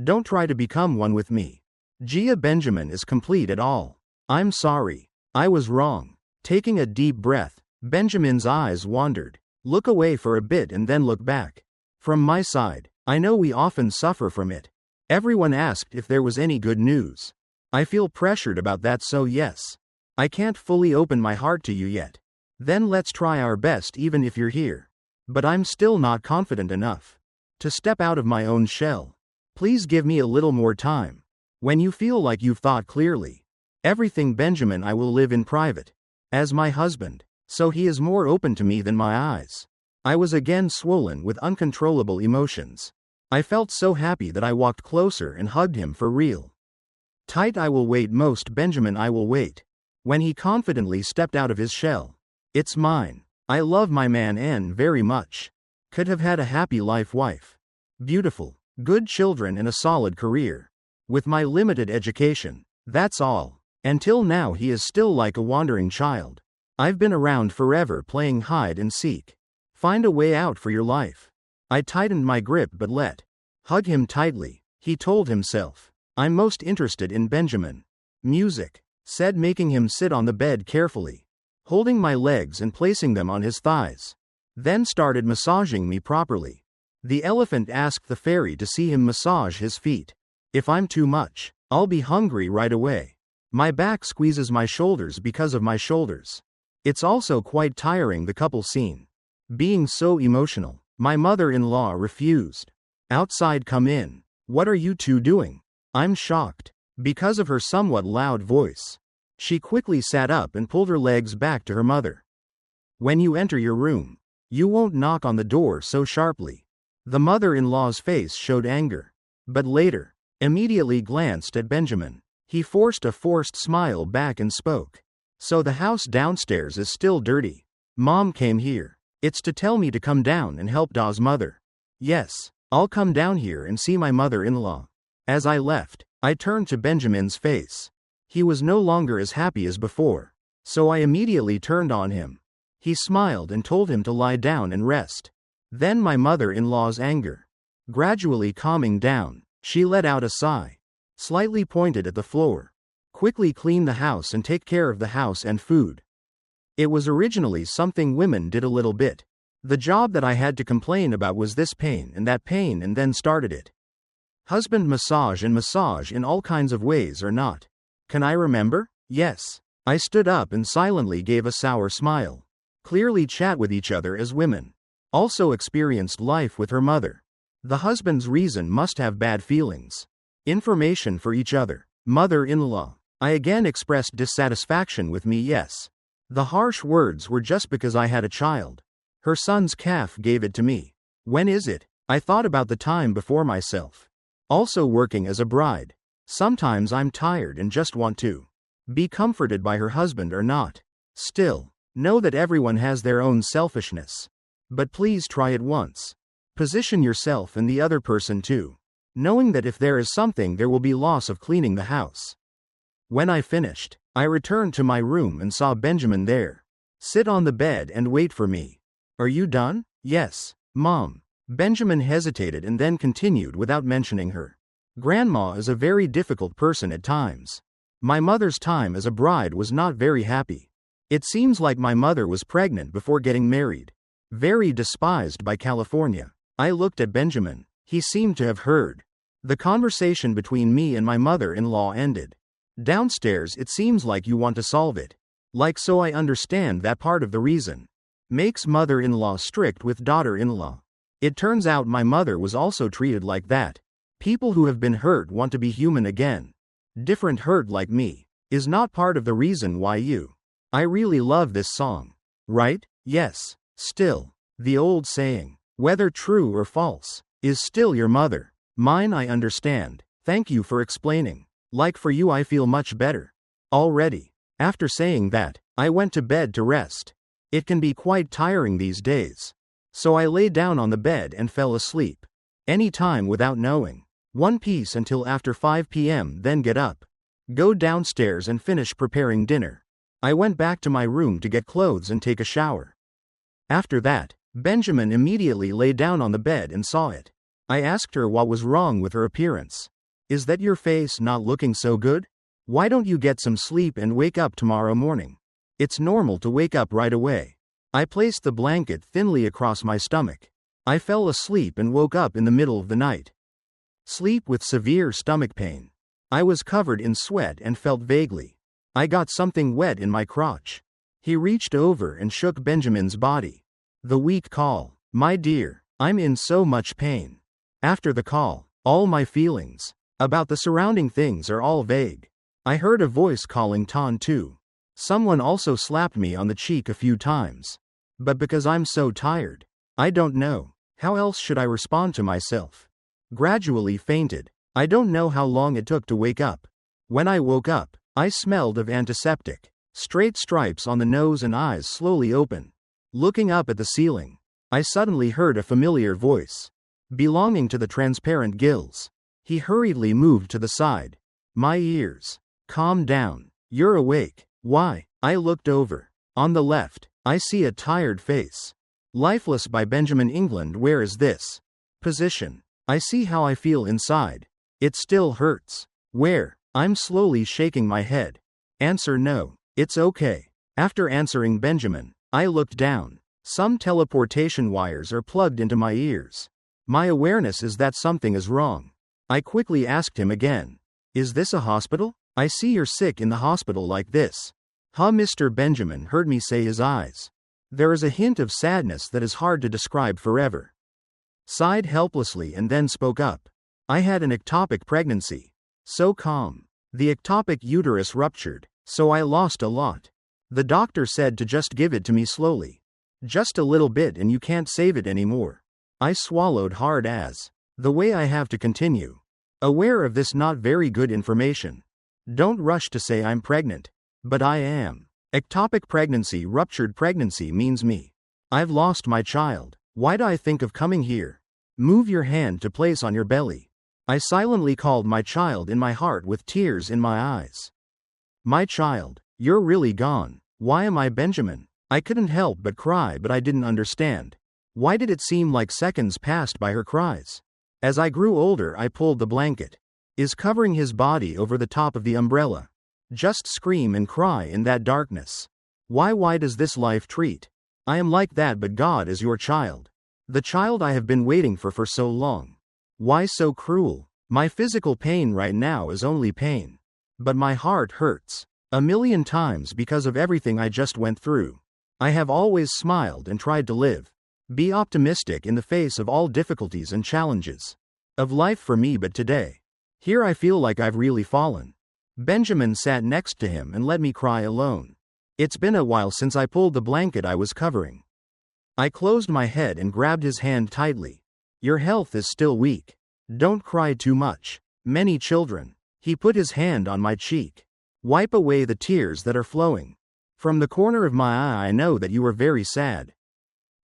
Don't try to become one with me. Gia. Benjamin is complete at all. I'm sorry. I was wrong. Taking a deep breath, Benjamin's eyes wandered. Look away for a bit and then look back. From my side, I know we often suffer from it. Everyone asked if there was any good news. I feel pressured about that, so yes. I can't fully open my heart to you yet. Then let's try our best even if you're here. But I'm still not confident enough to step out of my own shell. Please give me a little more time. When you feel like you've thought clearly. Everything, Benjamin, I will live in private. As my husband. So he is more open to me than my eyes. I was again swollen with uncontrollable emotions. I felt so happy that I walked closer and hugged him for real. Tight. I will wait most, Benjamin, I will wait. When he confidently stepped out of his shell. It's mine. I love my man N very much. Could have had a happy life, wife. Beautiful. Good children and a solid career. With my limited education. That's all. Until now he is still like a wandering child. I've been around forever playing hide and seek. Find a way out for your life. I tightened my grip but let hug him tightly. He told himself. I'm most interested in Benjamin. Music. Said, making him sit on the bed carefully. Holding my legs and placing them on his thighs. Then started massaging me properly. The elephant asked the fairy to see him massage his feet. If I'm too much, I'll be hungry right away. My back squeezes my shoulders because of my shoulders. It's also quite tiring, the couple scene. Being so emotional. My mother-in-law refused. Outside. Come in. What are you two doing? I'm shocked. Because of her somewhat loud voice. She quickly sat up and pulled her legs back to her mother. When you enter your room, you won't knock on the door so sharply. The mother-in-law's face showed anger. But later, immediately glanced at Benjamin. He forced a forced smile back and spoke. So the house downstairs is still dirty. Mom came here. It's to tell me to come down and help Da's mother. Yes, I'll come down here and see my mother-in-law. As I left, I turned to Benjamin's face. He was no longer as happy as before, so I immediately turned on him. He smiled and told him to lie down and rest. Then my mother-in-law's anger gradually calming down, she let out a sigh, slightly pointed at the floor. Quickly clean the house and take care of the house and food. It was originally something women did a little bit. The job that I had to complain about was this pain and then started it. Husband massage and massage in all kinds of ways or not. Can I remember? Yes. I stood up and silently gave a sour smile. Clearly chat with each other as women. Also experienced life with her mother. The husband's reason must have bad feelings. Information for each other. Mother-in-law. I again expressed dissatisfaction with me. Yes. The harsh words were just because I had a child. Her son's calf gave it to me. When is it? I thought about the time before myself. Also working as a bride. Sometimes I'm tired and just want to be comforted by her husband or not. Still, know that everyone has their own selfishness. But please try it once. Position yourself and the other person too. Knowing that if there is something there will be loss of cleaning the house. When I finished, I returned to my room and saw Benjamin there. Sit on the bed and wait for me. Are you done? Yes, Mom. Benjamin hesitated and then continued without mentioning her. Grandma is a very difficult person at times. My mother's time as a bride was not very happy. It seems like my mother was pregnant before getting married. Very despised by California. I looked at Benjamin. He seemed to have heard. The conversation between me and my mother-in-law ended. Downstairs, it seems like you want to solve it. Like, so I understand that part of the reason. Makes mother-in-law strict with daughter-in-law. It turns out my mother was also treated like that. People who have been hurt want to be human again. Different hurt like me. Is not part of the reason why you. I really love this song. Right? Yes. Still. The old saying, whether true or false, is still your mother. Mine. I understand. Thank you for explaining. Like for you I feel much better. Already. After saying that, I went to bed to rest. It can be quite tiring these days. So I lay down on the bed and fell asleep. Any time without knowing. One piece until after 5 p.m. then get up. Go downstairs and finish preparing dinner. I went back to my room to get clothes and take a shower. After that, Benjamin immediately lay down on the bed and saw it. I asked her what was wrong with her appearance. Is that your face not looking so good? Why don't you get some sleep and wake up tomorrow morning? It's normal to wake up right away. I placed the blanket thinly across my stomach. I fell asleep and woke up in the middle of the night. Sleep with severe stomach pain. I was covered in sweat and felt vaguely. I got something wet in my crotch. He reached over and shook Benjamin's body. The weak call. My dear, I'm in so much pain. After the call, all my feelings about the surrounding things are all vague. I heard a voice calling Ton too. Someone also slapped me on the cheek a few times. But because I'm so tired, I don't know. How else should I respond to myself? Gradually fainted. I don't know how long it took to wake up. When I woke up, I smelled of antiseptic. Straight stripes on the nose and eyes slowly open. Looking up at the ceiling, I suddenly heard a familiar voice. Belonging to the transparent gills. He hurriedly moved to the side. My ears. Calm down. You're awake. Why? I looked over. On the left, I see a tired face. Lifeless by Benjamin England. Where is this? Position. I see how I feel inside. It still hurts. Where? I'm slowly shaking my head. Answer no. It's okay. After answering Benjamin, I looked down. Some teleportation wires are plugged into my ears. My awareness is that something is wrong. I quickly asked him again. Is this a hospital? I see you're sick in the hospital like this. Huh? Mr. Benjamin heard me say, his eyes. There is a hint of sadness that is hard to describe forever. Sighed helplessly and then spoke up. I had an ectopic pregnancy. So calm. The ectopic uterus ruptured, so I lost a lot. The doctor said to just give it to me slowly. Just a little bit and you can't save it anymore. I swallowed hard as the way I have to continue. Aware of this not very good information. Don't rush to say I'm pregnant. But I am. Ectopic pregnancy. Ruptured pregnancy means me. I've lost my child. Why do I think of coming here? Move your hand to place on your belly. I silently called my child in my heart with tears in my eyes. My child, you're really gone. Why am I Benjamin? I couldn't help but cry, but I didn't understand. Why did it seem like seconds passed by her cries? As I grew older, I pulled the blanket. Is covering his body over the top of the umbrella. Just scream and cry in that darkness. Why does this life treat? I am like that, but God is your child. The child I have been waiting for so long. Why so cruel? My physical pain right now is only pain. But my heart hurts. A million times because of everything I just went through. I have always smiled and tried to live. Be optimistic in the face of all difficulties and challenges of life for me, but today, here I feel like I've really fallen. Benjamin sat next to him and let me cry alone. It's been a while since I pulled the blanket I was covering. I closed my head and grabbed his hand tightly. Your health is still weak. Don't cry too much. Many children. He put his hand on my cheek. Wipe away the tears that are flowing. From the corner of my eye, I know that you are very sad.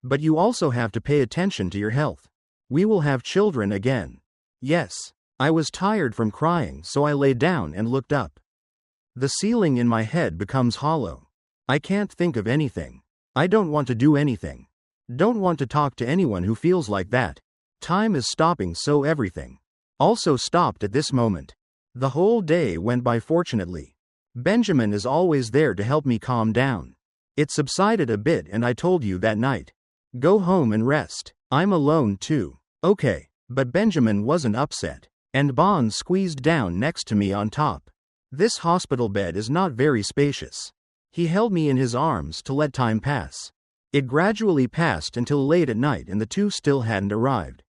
But you also have to pay attention to your health. We will have children again. Yes. I was tired from crying, so I lay down and looked up. The ceiling in my head becomes hollow. I can't think of anything. I don't want to do anything. Don't want to talk to anyone who feels like that. Time is stopping, so everything also stopped at this moment. The whole day went by fortunately. Benjamin is always there to help me calm down. It subsided a bit and I told you that night. Go home and rest. I'm alone too. Okay. But Benjamin wasn't upset. And Bon squeezed down next to me on top. This hospital bed is not very spacious. He held me in his arms to let time pass. It gradually passed until late at night and the two still hadn't arrived.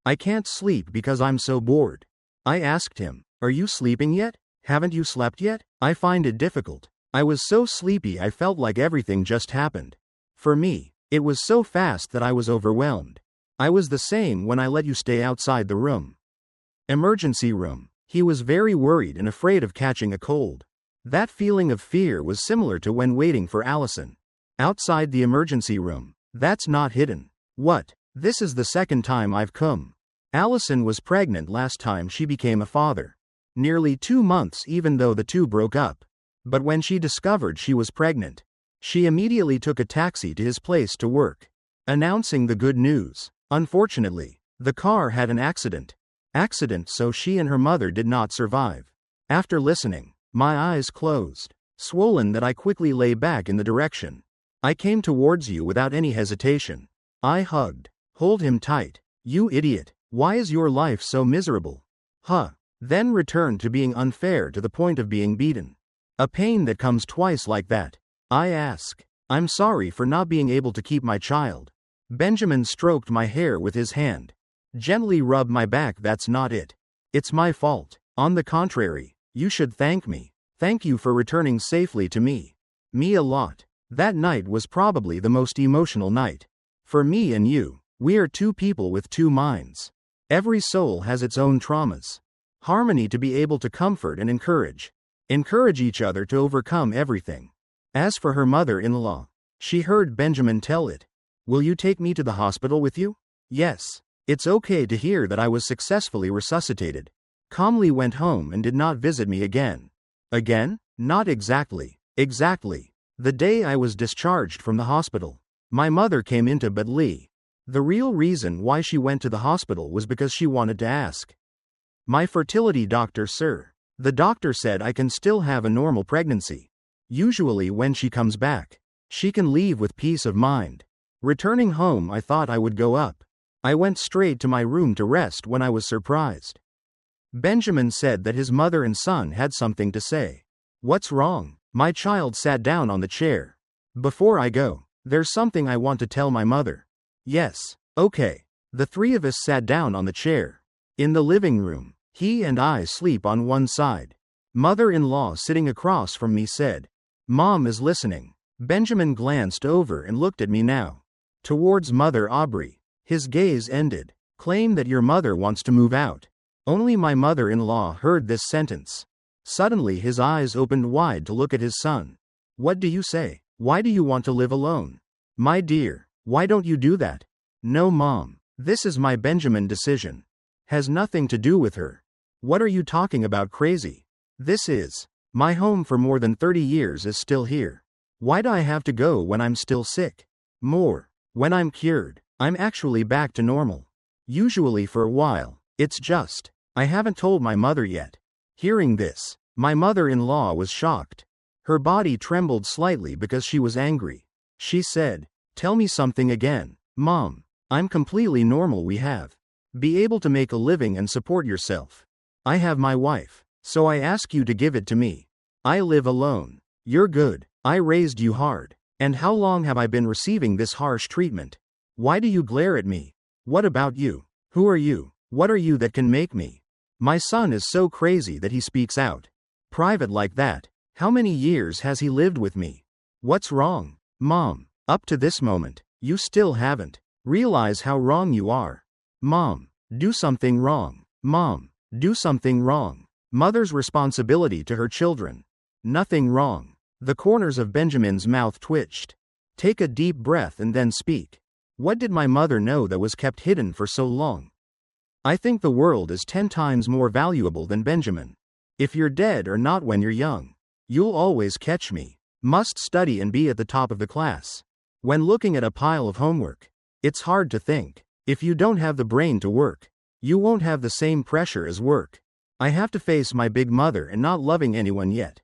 I can't sleep because I'm so bored. I asked him, are you sleeping yet? Haven't you slept yet? I find it difficult. I was so sleepy I felt like everything just happened. For me, it was so fast that I was overwhelmed. I was the same when I let you stay outside the room. Emergency room. He was very worried and afraid of catching a cold. That feeling of fear was similar to when waiting for Allison. Outside the emergency room. That's not hidden. What? This is the second time I've come. Allison was pregnant last time she became a father. Nearly 2 months even though the two broke up. But when she discovered she was pregnant, she immediately took a taxi to his place to work, announcing the good news. Unfortunately, the car had an accident, so she and her mother did not survive. After listening, my eyes closed, swollen that I quickly lay back in the direction. I came towards you without any hesitation. I hugged. Hold him tight. You idiot. Why is your life so miserable? Then returned to being unfair to the point of being beaten. A pain that comes twice like that. I ask. I'm sorry for not being able to keep my child. Benjamin stroked my hair with his hand. Gently rubbed my back. That's not it. It's my fault. On the contrary, you should thank me. Thank you for returning safely to me. Me a lot. That night was probably the most emotional night. For me and you, we are two people with two minds. Every soul has its own traumas. Harmony to be able to comfort and encourage each other to overcome everything. As for her mother-in-law, she heard Benjamin tell it. Will you take me to the hospital with you? Yes. It's okay to hear that I was successfully resuscitated. Calmly went home and did not visit me again. Again? Not exactly. Exactly. The day I was discharged from the hospital, my mother came into but Lee. The real reason why she went to the hospital was because she wanted to ask my fertility doctor, sir. The doctor said I can still have a normal pregnancy. Usually when she comes back, she can leave with peace of mind. Returning home, I thought I would go up. I went straight to my room to rest when I was surprised. Benjamin said that his mother and son had something to say. What's wrong? My child sat down on the chair. Before I go, there's something I want to tell my mother. Yes. Okay. The three of us sat down on the chair. In the living room, he and I sleep on one side. Mother-in-law sitting across from me said, Mom is listening. Benjamin glanced over and looked at me now. Towards Mother Aubrey. His gaze ended. Claim that your mother wants to move out. Only my mother-in-law heard this sentence. Suddenly his eyes opened wide to look at his son. What do you say? Why do you want to live alone? My dear, why don't you do that? No, Mom. This is my Benjamin decision. Has nothing to do with her. What are you talking about, crazy? This is my home for more than 30 years is still here. Why do I have to go when I'm still sick? More. When I'm cured, I'm actually back to normal. Usually for a while. It's just, I haven't told my mother yet. Hearing this, my mother-in-law was shocked. Her body trembled slightly because she was angry. She said, "Tell me something again, Mom. I'm completely normal. We have. Be able to make a living and support yourself. I have my wife, so I ask you to give it to me. I live alone. You're good. I raised you hard. And how long have I been receiving this harsh treatment? Why do you glare at me? What about you? Who are you? What are you that can make me?" My son is so crazy that he speaks out. Private like that. How many years has he lived with me? What's wrong? Mom, up to this moment, you still haven't realized how wrong you are. Mom, do something wrong. Mom, do something wrong. Mother's responsibility to her children. Nothing wrong. The corners of Benjamin's mouth twitched. Take a deep breath and then speak. What did my mother know that was kept hidden for so long? I think the world is 10 times more valuable than Benjamin. If you're dead or not when you're young, you'll always catch me. Must study and be at the top of the class. When looking at a pile of homework, it's hard to think. If you don't have the brain to work, you won't have the same pressure as work. I have to face my big mother and not loving anyone yet.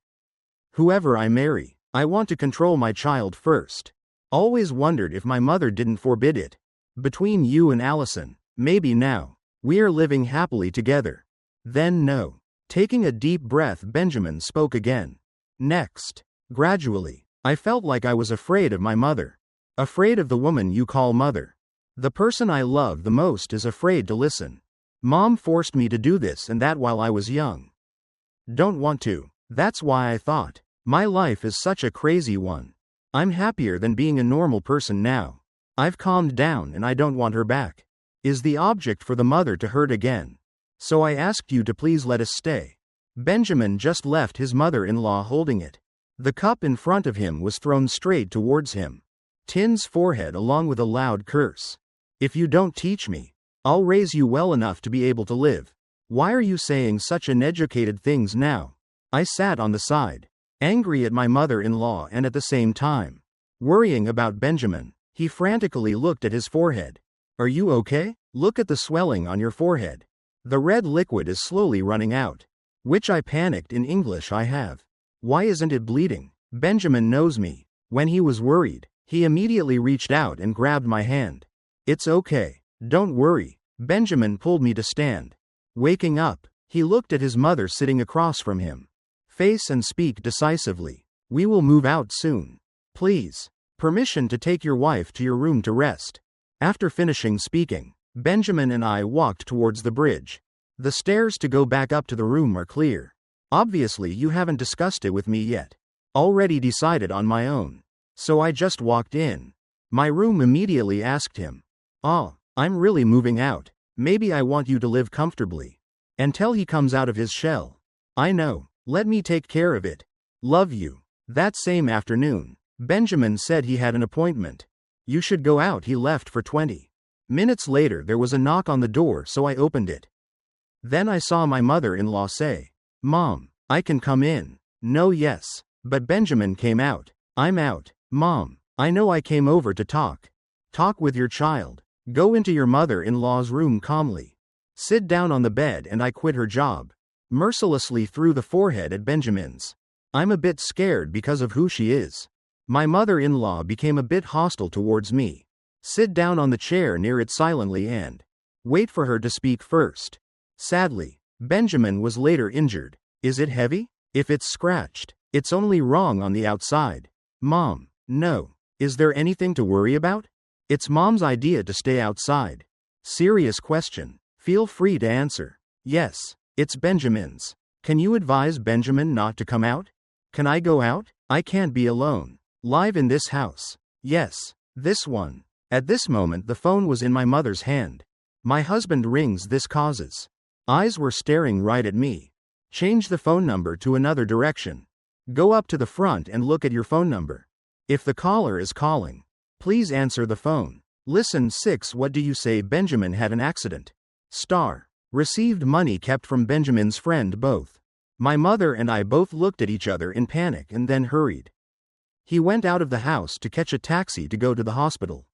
Whoever I marry, I want to control my child first. Always wondered if my mother didn't forbid it. Between you and Allison, maybe now, we are living happily together. Then no. Taking a deep breath, Benjamin spoke again. Next. Gradually, I felt like I was afraid of my mother. Afraid of the woman you call mother. The person I love the most is afraid to listen. Mom forced me to do this and that while I was young. Don't want to. That's why I thought, my life is such a crazy one. I'm happier than being a normal person now. I've calmed down and I don't want her back. Is the object for the mother to hurt again? So I asked you to please let us stay. Benjamin just left his mother-in-law holding it. The cup in front of him was thrown straight towards him. Tin's forehead along with a loud curse. If you don't teach me, I'll raise you well enough to be able to live. Why are you saying such uneducated things now? I sat on the side, angry at my mother-in-law and at the same time, worrying about Benjamin. He frantically looked at his forehead. Are you okay? Look at the swelling on your forehead. The red liquid is slowly running out. Which I panicked in English I have. Why isn't it bleeding? Benjamin knows me. When he was worried, he immediately reached out and grabbed my hand. It's okay. Don't worry. Benjamin pulled me to stand. Waking up, he looked at his mother sitting across from him. Face and speak decisively. We will move out soon. Please. Permission to take your wife to your room to rest. After finishing speaking, Benjamin and I walked towards the bridge. The stairs to go back up to the room are clear. Obviously you haven't discussed it with me yet. Already decided on my own. So I just walked in. My room immediately asked him. Oh, I'm really moving out. Maybe I want you to live comfortably. Until he comes out of his shell. I know. Let me take care of it. Love you. That same afternoon, Benjamin said he had an appointment. You should go out. He left for 20 minutes later. There was a knock on the door, so I opened it. Then I saw my mother-in-law say, Mom, I can come in. No, yes. But Benjamin came out. I'm out. Mom, I know I came over to talk. Talk with your child. Go into your mother-in-law's room calmly. Sit down on the bed, and I quit her job. Mercilessly threw the forehead at Benjamin's. I'm a bit scared because of who she is. My mother-in-law became a bit hostile towards me. Sit down on the chair near it silently and wait for her to speak first. Sadly, Benjamin was later injured. Is it heavy? If it's scratched, it's only wrong on the outside. Mom, no. Is there anything to worry about? It's Mom's idea to stay outside. Serious question. Feel free to answer. Yes, it's Benjamin's. Can you advise Benjamin not to come out? Can I go out? I can't be alone. Live in this house. Yes, this one. At this moment the phone was in my mother's hand. My husband rings. This causes. Eyes were staring right at me. Change the phone number to another direction. Go up to the front and look at your phone number. If the caller is calling, please answer the phone. Listen. 6. What do you say? Benjamin had an accident. Star. Received money kept from Benjamin's friend both. My mother and I both looked at each other in panic and then hurried. He went out of the house to catch a taxi to go to the hospital.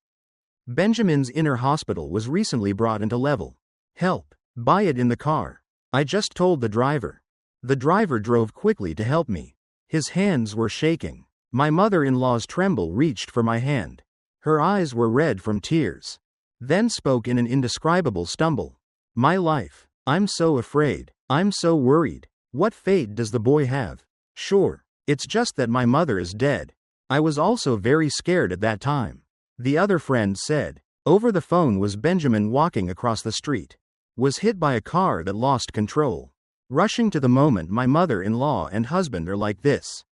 Benjamin's inner hospital was recently brought into level. Help. Buy it in the car. I just told the driver. The driver drove quickly to help me. His hands were shaking. My mother-in-law's tremble reached for my hand. Her eyes were red from tears. Then spoke in an indescribable stumble. My life. I'm so afraid. I'm so worried. What fate does the boy have? Sure. It's just that my mother is dead. I was also very scared at that time. The other friend said. Over the phone was Benjamin walking across the street. Was hit by a car that lost control. Rushing to the moment my mother-in-law and husband are like this.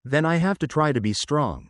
Then I have to try to be strong.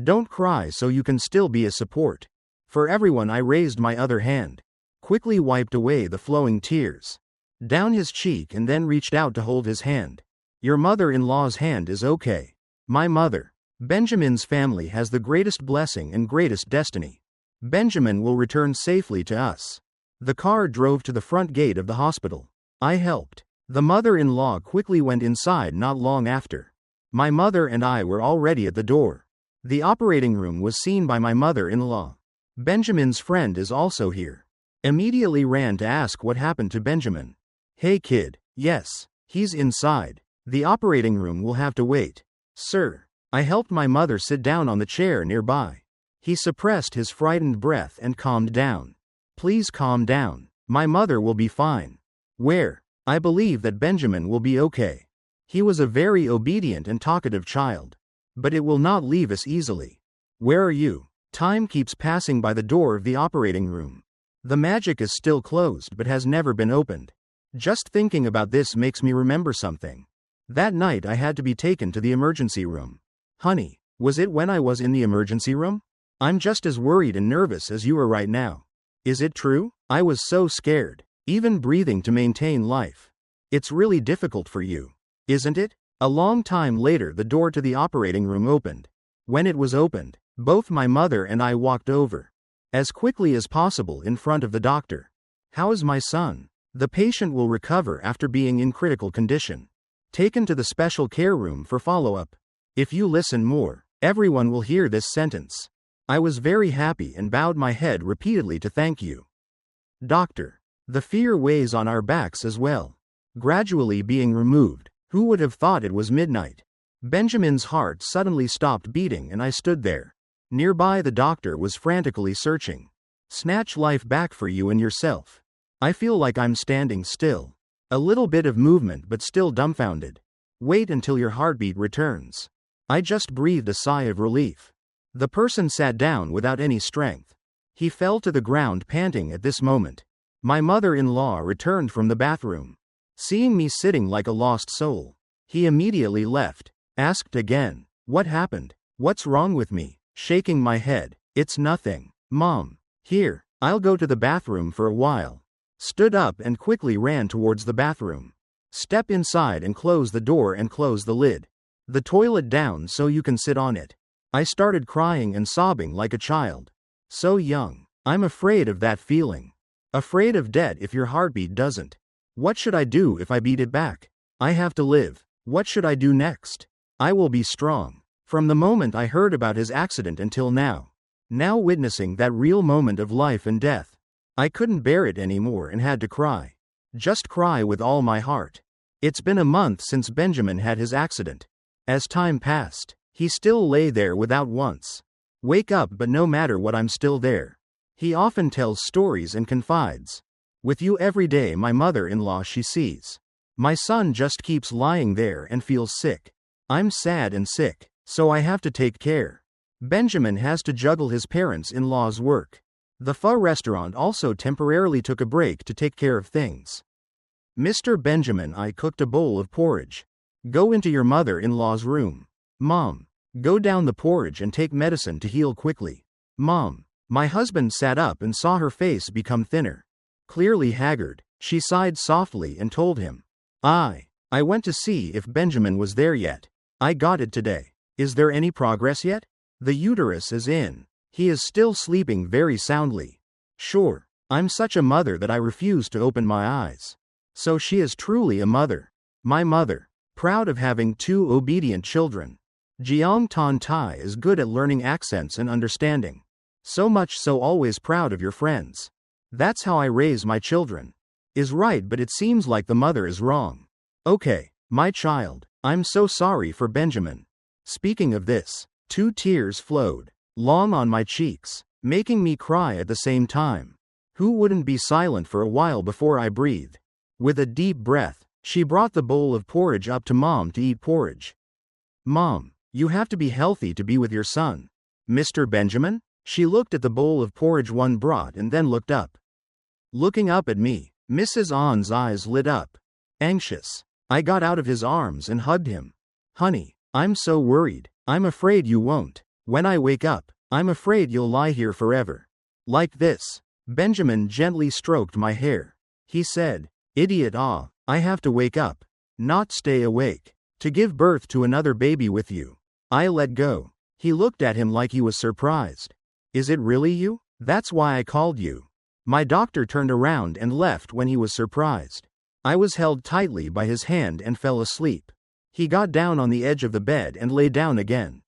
Don't cry so you can still be a support. For everyone I raised my other hand. Quickly wiped away the flowing tears. Down his cheek and then reached out to hold his hand. Your mother-in-law's hand is okay. My mother. Benjamin's family has the greatest blessing and greatest destiny. Benjamin will return safely to us. The car drove to the front gate of the hospital. I helped. The mother-in-law quickly went inside not long after. My mother and I were already at the door. The operating room was seen by my mother-in-law. Benjamin's friend is also here. Immediately ran to ask what happened to Benjamin. Hey kid, yes, he's inside. The operating room will have to wait. Sir. I helped my mother sit down on the chair nearby. He suppressed his frightened breath and calmed down. Please calm down. My mother will be fine. Where? I believe that Benjamin will be okay. He was a very obedient and talkative child. But it will not leave us easily. Where are you? Time keeps passing by the door of the operating room. The magic is still closed but has never been opened. Just thinking about this makes me remember something. That night I had to be taken to the emergency room. Honey, was it when I was in the emergency room? I'm just as worried and nervous as you are right now. Is it true? I was so scared, even breathing to maintain life. It's really difficult for you, isn't it? A long time later the door to the operating room opened. When it was opened, both my mother and I walked over. As quickly as possible in front of the doctor. How is my son? The patient will recover after being in critical condition. Taken to the special care room for follow-up. If you listen more, everyone will hear this sentence. I was very happy and bowed my head repeatedly to thank you. Doctor. The fear weighs on our backs as well. Gradually being removed. Who would have thought it was midnight? Benjamin's heart suddenly stopped beating and I stood there. Nearby the doctor was frantically searching. Snatch life back for you and yourself. I feel like I'm standing still. A little bit of movement but still dumbfounded. Wait until your heartbeat returns. I just breathed a sigh of relief. The person sat down without any strength. He fell to the ground panting at this moment. My mother-in-law returned from the bathroom. Seeing me sitting like a lost soul, he immediately left. Asked again, what happened? What's wrong with me? Shaking my head, it's nothing. Mom. Here, I'll go to the bathroom for a while. Stood up and quickly ran towards the bathroom. Step inside and close the door and close the lid. The toilet down so you can sit on it. I started crying and sobbing like a child. So young. I'm afraid of that feeling. Afraid of death if your heartbeat doesn't. What should I do if I beat it back? I have to live. What should I do next? I will be strong. From the moment I heard about his accident until now. Now witnessing that real moment of life and death. I couldn't bear it anymore and had to cry. Just cry with all my heart. It's been a month since Benjamin had his accident. As time passed, he still lay there without once wake up, but no matter what I'm still there. He often tells stories and confides. With you every day, my mother-in-law, she sees. My son just keeps lying there and feels sick. I'm sad and sick, so I have to take care. Benjamin has to juggle his parents-in-law's work. The pho restaurant also temporarily took a break to take care of things. Mr. Benjamin, I cooked a bowl of porridge. Go into your mother-in-law's room. Mom. Go down the porridge and take medicine to heal quickly. Mom. My husband sat up and saw her face become thinner. Clearly haggard, she sighed softly and told him. I went to see if Benjamin was there yet. I got it today. Is there any progress yet? The uterus is in. He is still sleeping very soundly. Sure. I'm such a mother that I refuse to open my eyes. So she is truly a mother. My mother. Proud of having 2 obedient children. Jiang Tan Tai is good at learning accents and understanding. So much so always proud of your friends. That's how I raise my children. Is right, but it seems like the mother is wrong. Okay, my child. I'm so sorry for Benjamin. Speaking of this, 2 tears flowed long on my cheeks, making me cry at the same time. Who wouldn't be silent for a while before I breathed? With a deep breath, she brought the bowl of porridge up to Mom to eat porridge. Mom, you have to be healthy to be with your son. Mr. Benjamin? She looked at the bowl of porridge one brought and then looked up. Looking up at me, Mrs. On's eyes lit up. Anxious. I got out of his arms and hugged him. Honey, I'm so worried. I'm afraid you won't. When I wake up, I'm afraid you'll lie here forever. Like this. Benjamin gently stroked my hair. He said, Idiot, I have to wake up. Not stay awake. To give birth to another baby with you. I let go. He looked at him like he was surprised. Is it really you? That's why I called you. My doctor turned around and left when he was surprised. I was held tightly by his hand and fell asleep. He got down on the edge of the bed and lay down again.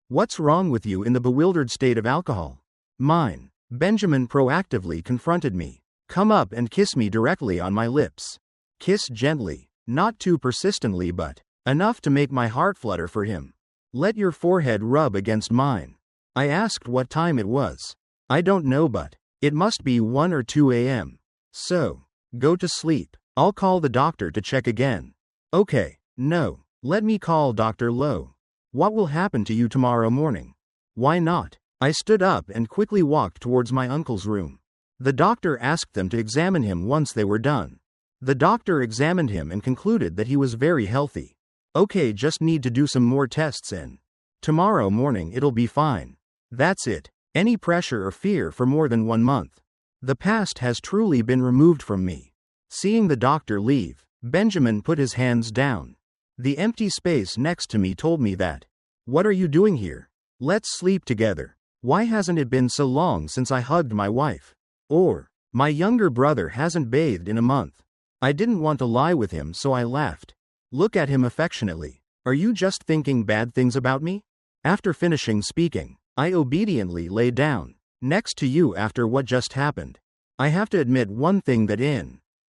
What's wrong with you in the bewildered state of alcohol? Mine. Benjamin proactively confronted me. Come up and kiss me directly on my lips. Kiss gently, not too persistently but enough to make my heart flutter for him. Let your forehead rub against mine. I asked what time it was. I don't know but it must be 1 or 2 a.m. So, go to sleep. I'll call the doctor to check again. Okay, no, let me call Dr. Lowe. What will happen to you tomorrow morning? Why not? I stood up and quickly walked towards my uncle's room. The doctor asked them to examine him once they were done. The doctor examined him and concluded that he was very healthy. Okay, just need to do some more tests and tomorrow morning it'll be fine. That's it. Any pressure or fear for more than 1 month. The past has truly been removed from me. Seeing the doctor leave, Benjamin put his hands down. The empty space next to me told me that. What are you doing here? Let's sleep together. Why hasn't it been so long since I hugged my wife? Or, my younger brother hasn't bathed in a month. I didn't want to lie with him, so I laughed. Look at him affectionately. Are you just thinking bad things about me? After finishing speaking, I obediently lay down next to you after what just happened. I have to admit one thing that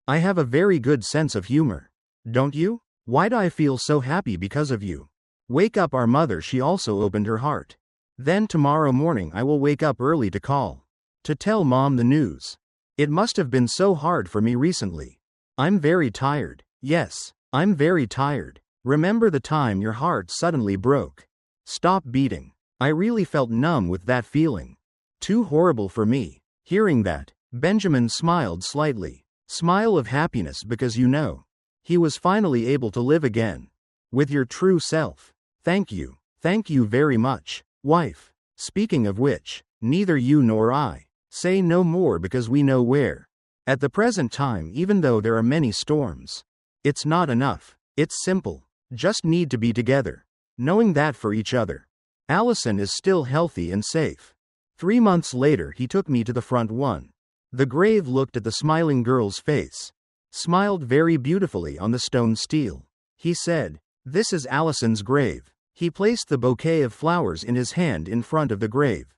I have a very good sense of humor. Don't you? Why do I feel so happy because of you? Wake up our mother, she also opened her heart. Then tomorrow morning I will wake up early to call. To tell Mom the news. It must have been so hard for me recently. I'm very tired. Yes, I'm very tired. Remember the time your heart suddenly broke? Stop beating. I really felt numb with that feeling. Too horrible for me. Hearing that, Benjamin smiled slightly. Smile of happiness because he was finally able to live again. With your true self. Thank you. Thank you very much, wife. Speaking of which, neither you nor I say no more because we know where. At the present time, even though there are many storms, it's not enough. It's simple. Just need to be together. Knowing that for each other. Allison is still healthy and safe. 3 months later he took me to the front one. The grave looked at the smiling girl's face. Smiled very beautifully on the stone stele. He said, "This is Allison's grave." He placed the bouquet of flowers in his hand in front of the grave.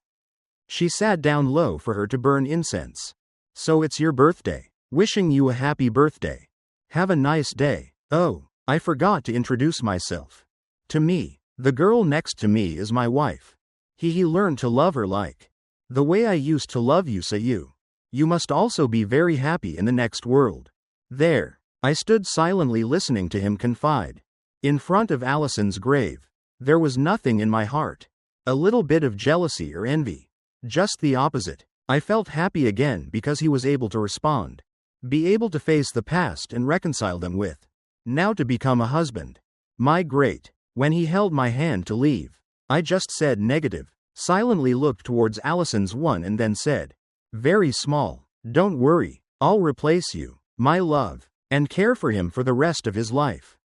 She sat down low for her to burn incense. So it's your birthday. Wishing you a happy birthday. Have a nice day. Oh, I forgot to introduce myself. To me, the girl next to me is my wife. He learned to love her like the way I used to love you, so you must also be very happy in the next world. There, I stood silently listening to him confide. In front of Allison's grave, there was nothing in my heart. A little bit of jealousy or envy. Just the opposite. I felt happy again because he was able to respond. Be able to face the past and reconcile them with. Now to become a husband. My great. When he held my hand to leave, I just said negative. Silently looked towards Allison's one and then said, "Very small. Don't worry. I'll replace you, my love, and care for him for the rest of his life."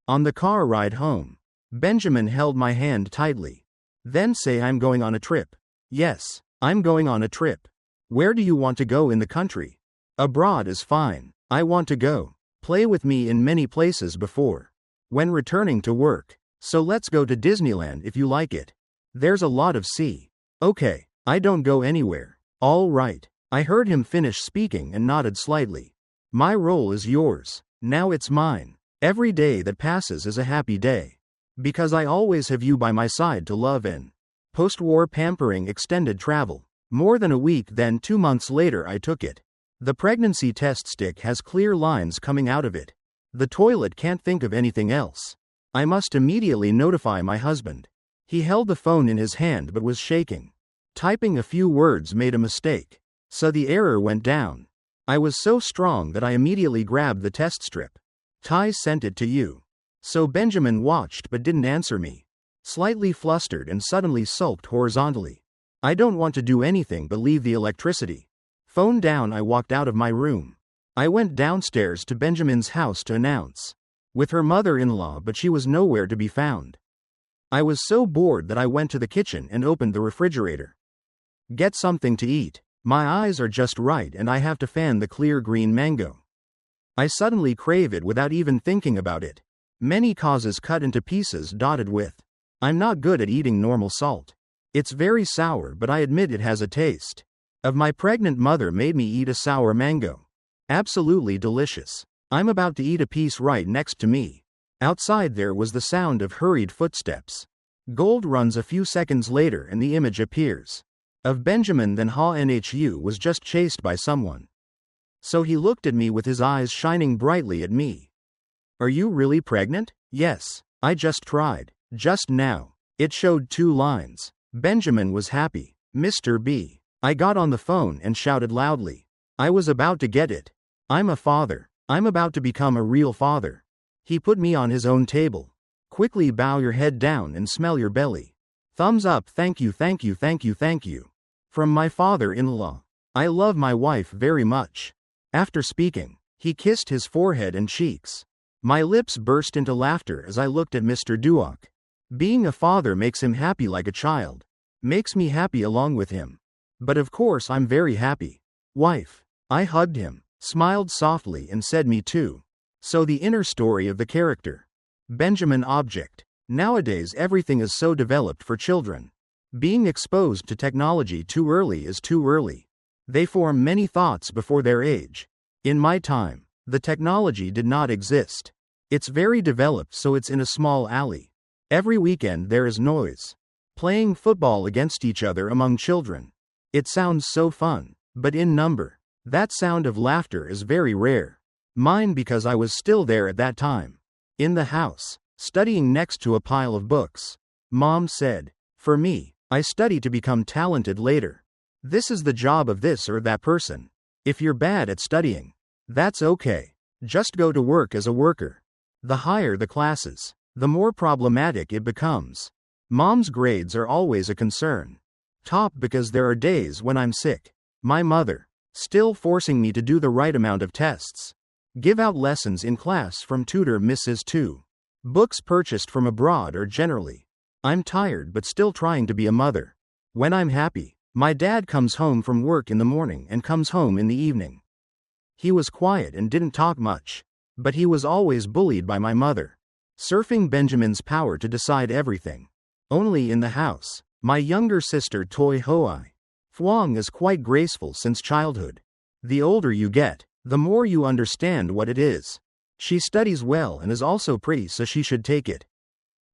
On the car ride home, Benjamin held my hand tightly. Then say, "I'm going on a trip." Yes, I'm going on a trip. Where do you want to go in the country? Abroad is fine. I want to go. Play with me in many places before. When returning to work. So let's go to Disneyland if you like it. There's a lot of sea. Okay, I don't go anywhere. All right. I heard him finish speaking and nodded slightly. My role is yours. Now it's mine. Every day that passes is a happy day. Because I always have you by my side to love in. Post-war pampering extended travel. More than a week, then 2 months later I took it. The pregnancy test stick has clear lines coming out of it. The toilet can't think of anything else. I must immediately notify my husband. He held the phone in his hand but was shaking. Typing a few words made a mistake. So the error went down. I was so strong that I immediately grabbed the test strip. Ty sent it to you. So Benjamin watched but didn't answer me. Slightly flustered and suddenly sulked horizontally. I don't want to do anything but leave the electricity. Phone down, I walked out of my room. I went downstairs to Benjamin's house to announce. With her mother-in-law, but she was nowhere to be found. I was so bored that I went to the kitchen and opened the refrigerator. Get something to eat. My eyes are just right and I have to fan the clear green mango. I suddenly crave it without even thinking about it. Many causes cut into pieces dotted with. I'm not good at eating normal salt. It's very sour, but I admit it has a taste. Of my pregnant mother made me eat a sour mango. Absolutely delicious. I'm about to eat a piece right next to me. Outside there was the sound of hurried footsteps. Gold runs a few seconds later and the image appears. Of Benjamin, then Nhu was just chased by someone. So he looked at me with his eyes shining brightly at me. Are you really pregnant? Yes. I just tried. Just now. It showed 2 lines. Benjamin was happy. Mr. B. I got on the phone and shouted loudly. I was about to get it. I'm a father. I'm about to become a real father. He put me on his own table. Quickly bow your head down and smell your belly. Thumbs up, thank you, thank you, thank you, thank you. From my father-in-law. I love my wife very much. After speaking, he kissed his forehead and cheeks. My lips burst into laughter as I looked at Mr. Duok. Being a father makes him happy like a child. Makes me happy along with him. But of course I'm very happy. Wife. I hugged him, smiled softly and said me too. So the inner story of the character. Benjamin object. Nowadays everything is so developed for children. Being exposed to technology too early is too early. They form many thoughts before their age. In my time, the technology did not exist. It's very developed, so it's in a small alley. Every weekend there is noise. Playing football against each other among children. It sounds so fun, but in number. That sound of laughter is very rare. Mine, because I was still there at that time. In the house, studying next to a pile of books. Mom said, for me, I study to become talented later. This is the job of this or that person. If you're bad at studying, that's okay. Just go to work as a worker. The higher the classes, the more problematic it becomes. Mom's grades are always a concern. Top because there are days when I'm sick. My mother, still forcing me to do the right amount of tests. Give out lessons in class from tutor Mrs. 2. Books purchased from abroad or generally. I'm tired but still trying to be a mother. When I'm happy, my dad comes home from work in the morning and comes home in the evening. He was quiet and didn't talk much, but he was always bullied by my mother. Surfing Benjamin's power to decide everything. Only in the house. My younger sister Toi Hoai. Phuong is quite graceful since childhood. The older you get, the more you understand what it is. She studies well and is also pretty, so she should take it.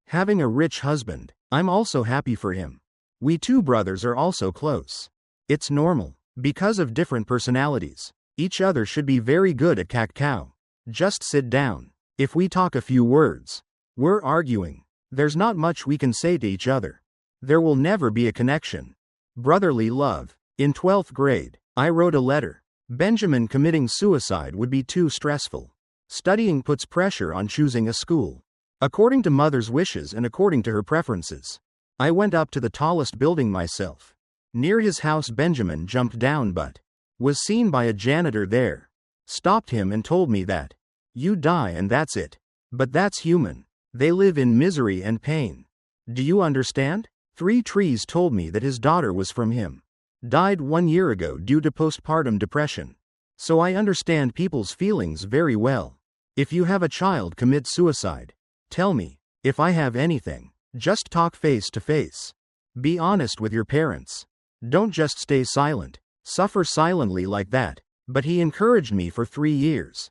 Having a rich husband, I'm also happy for him. We 2 brothers are also close. It's normal. Because of different personalities, each other should be very good at cacao. Just sit down. If we talk a few words, we're arguing. There's not much we can say to each other. There will never be a connection. Brotherly love. In 12th grade, I wrote a letter. Benjamin committing suicide would be too stressful. Studying puts pressure on choosing a school. According to mother's wishes and according to her preferences. I went up to the tallest building myself. Near his house Benjamin jumped down but was seen by a janitor there. Stopped him and told me that you die and that's it. But that's human. They live in misery and pain. Do you understand? 3 trees told me that his daughter was from him. Died 1 year ago due to postpartum depression. So I understand people's feelings very well. If you have a child commit suicide, tell me. If I have anything, just talk face to face. Be honest with your parents. Don't just stay silent. Suffer silently like that. But he encouraged me for 3 years.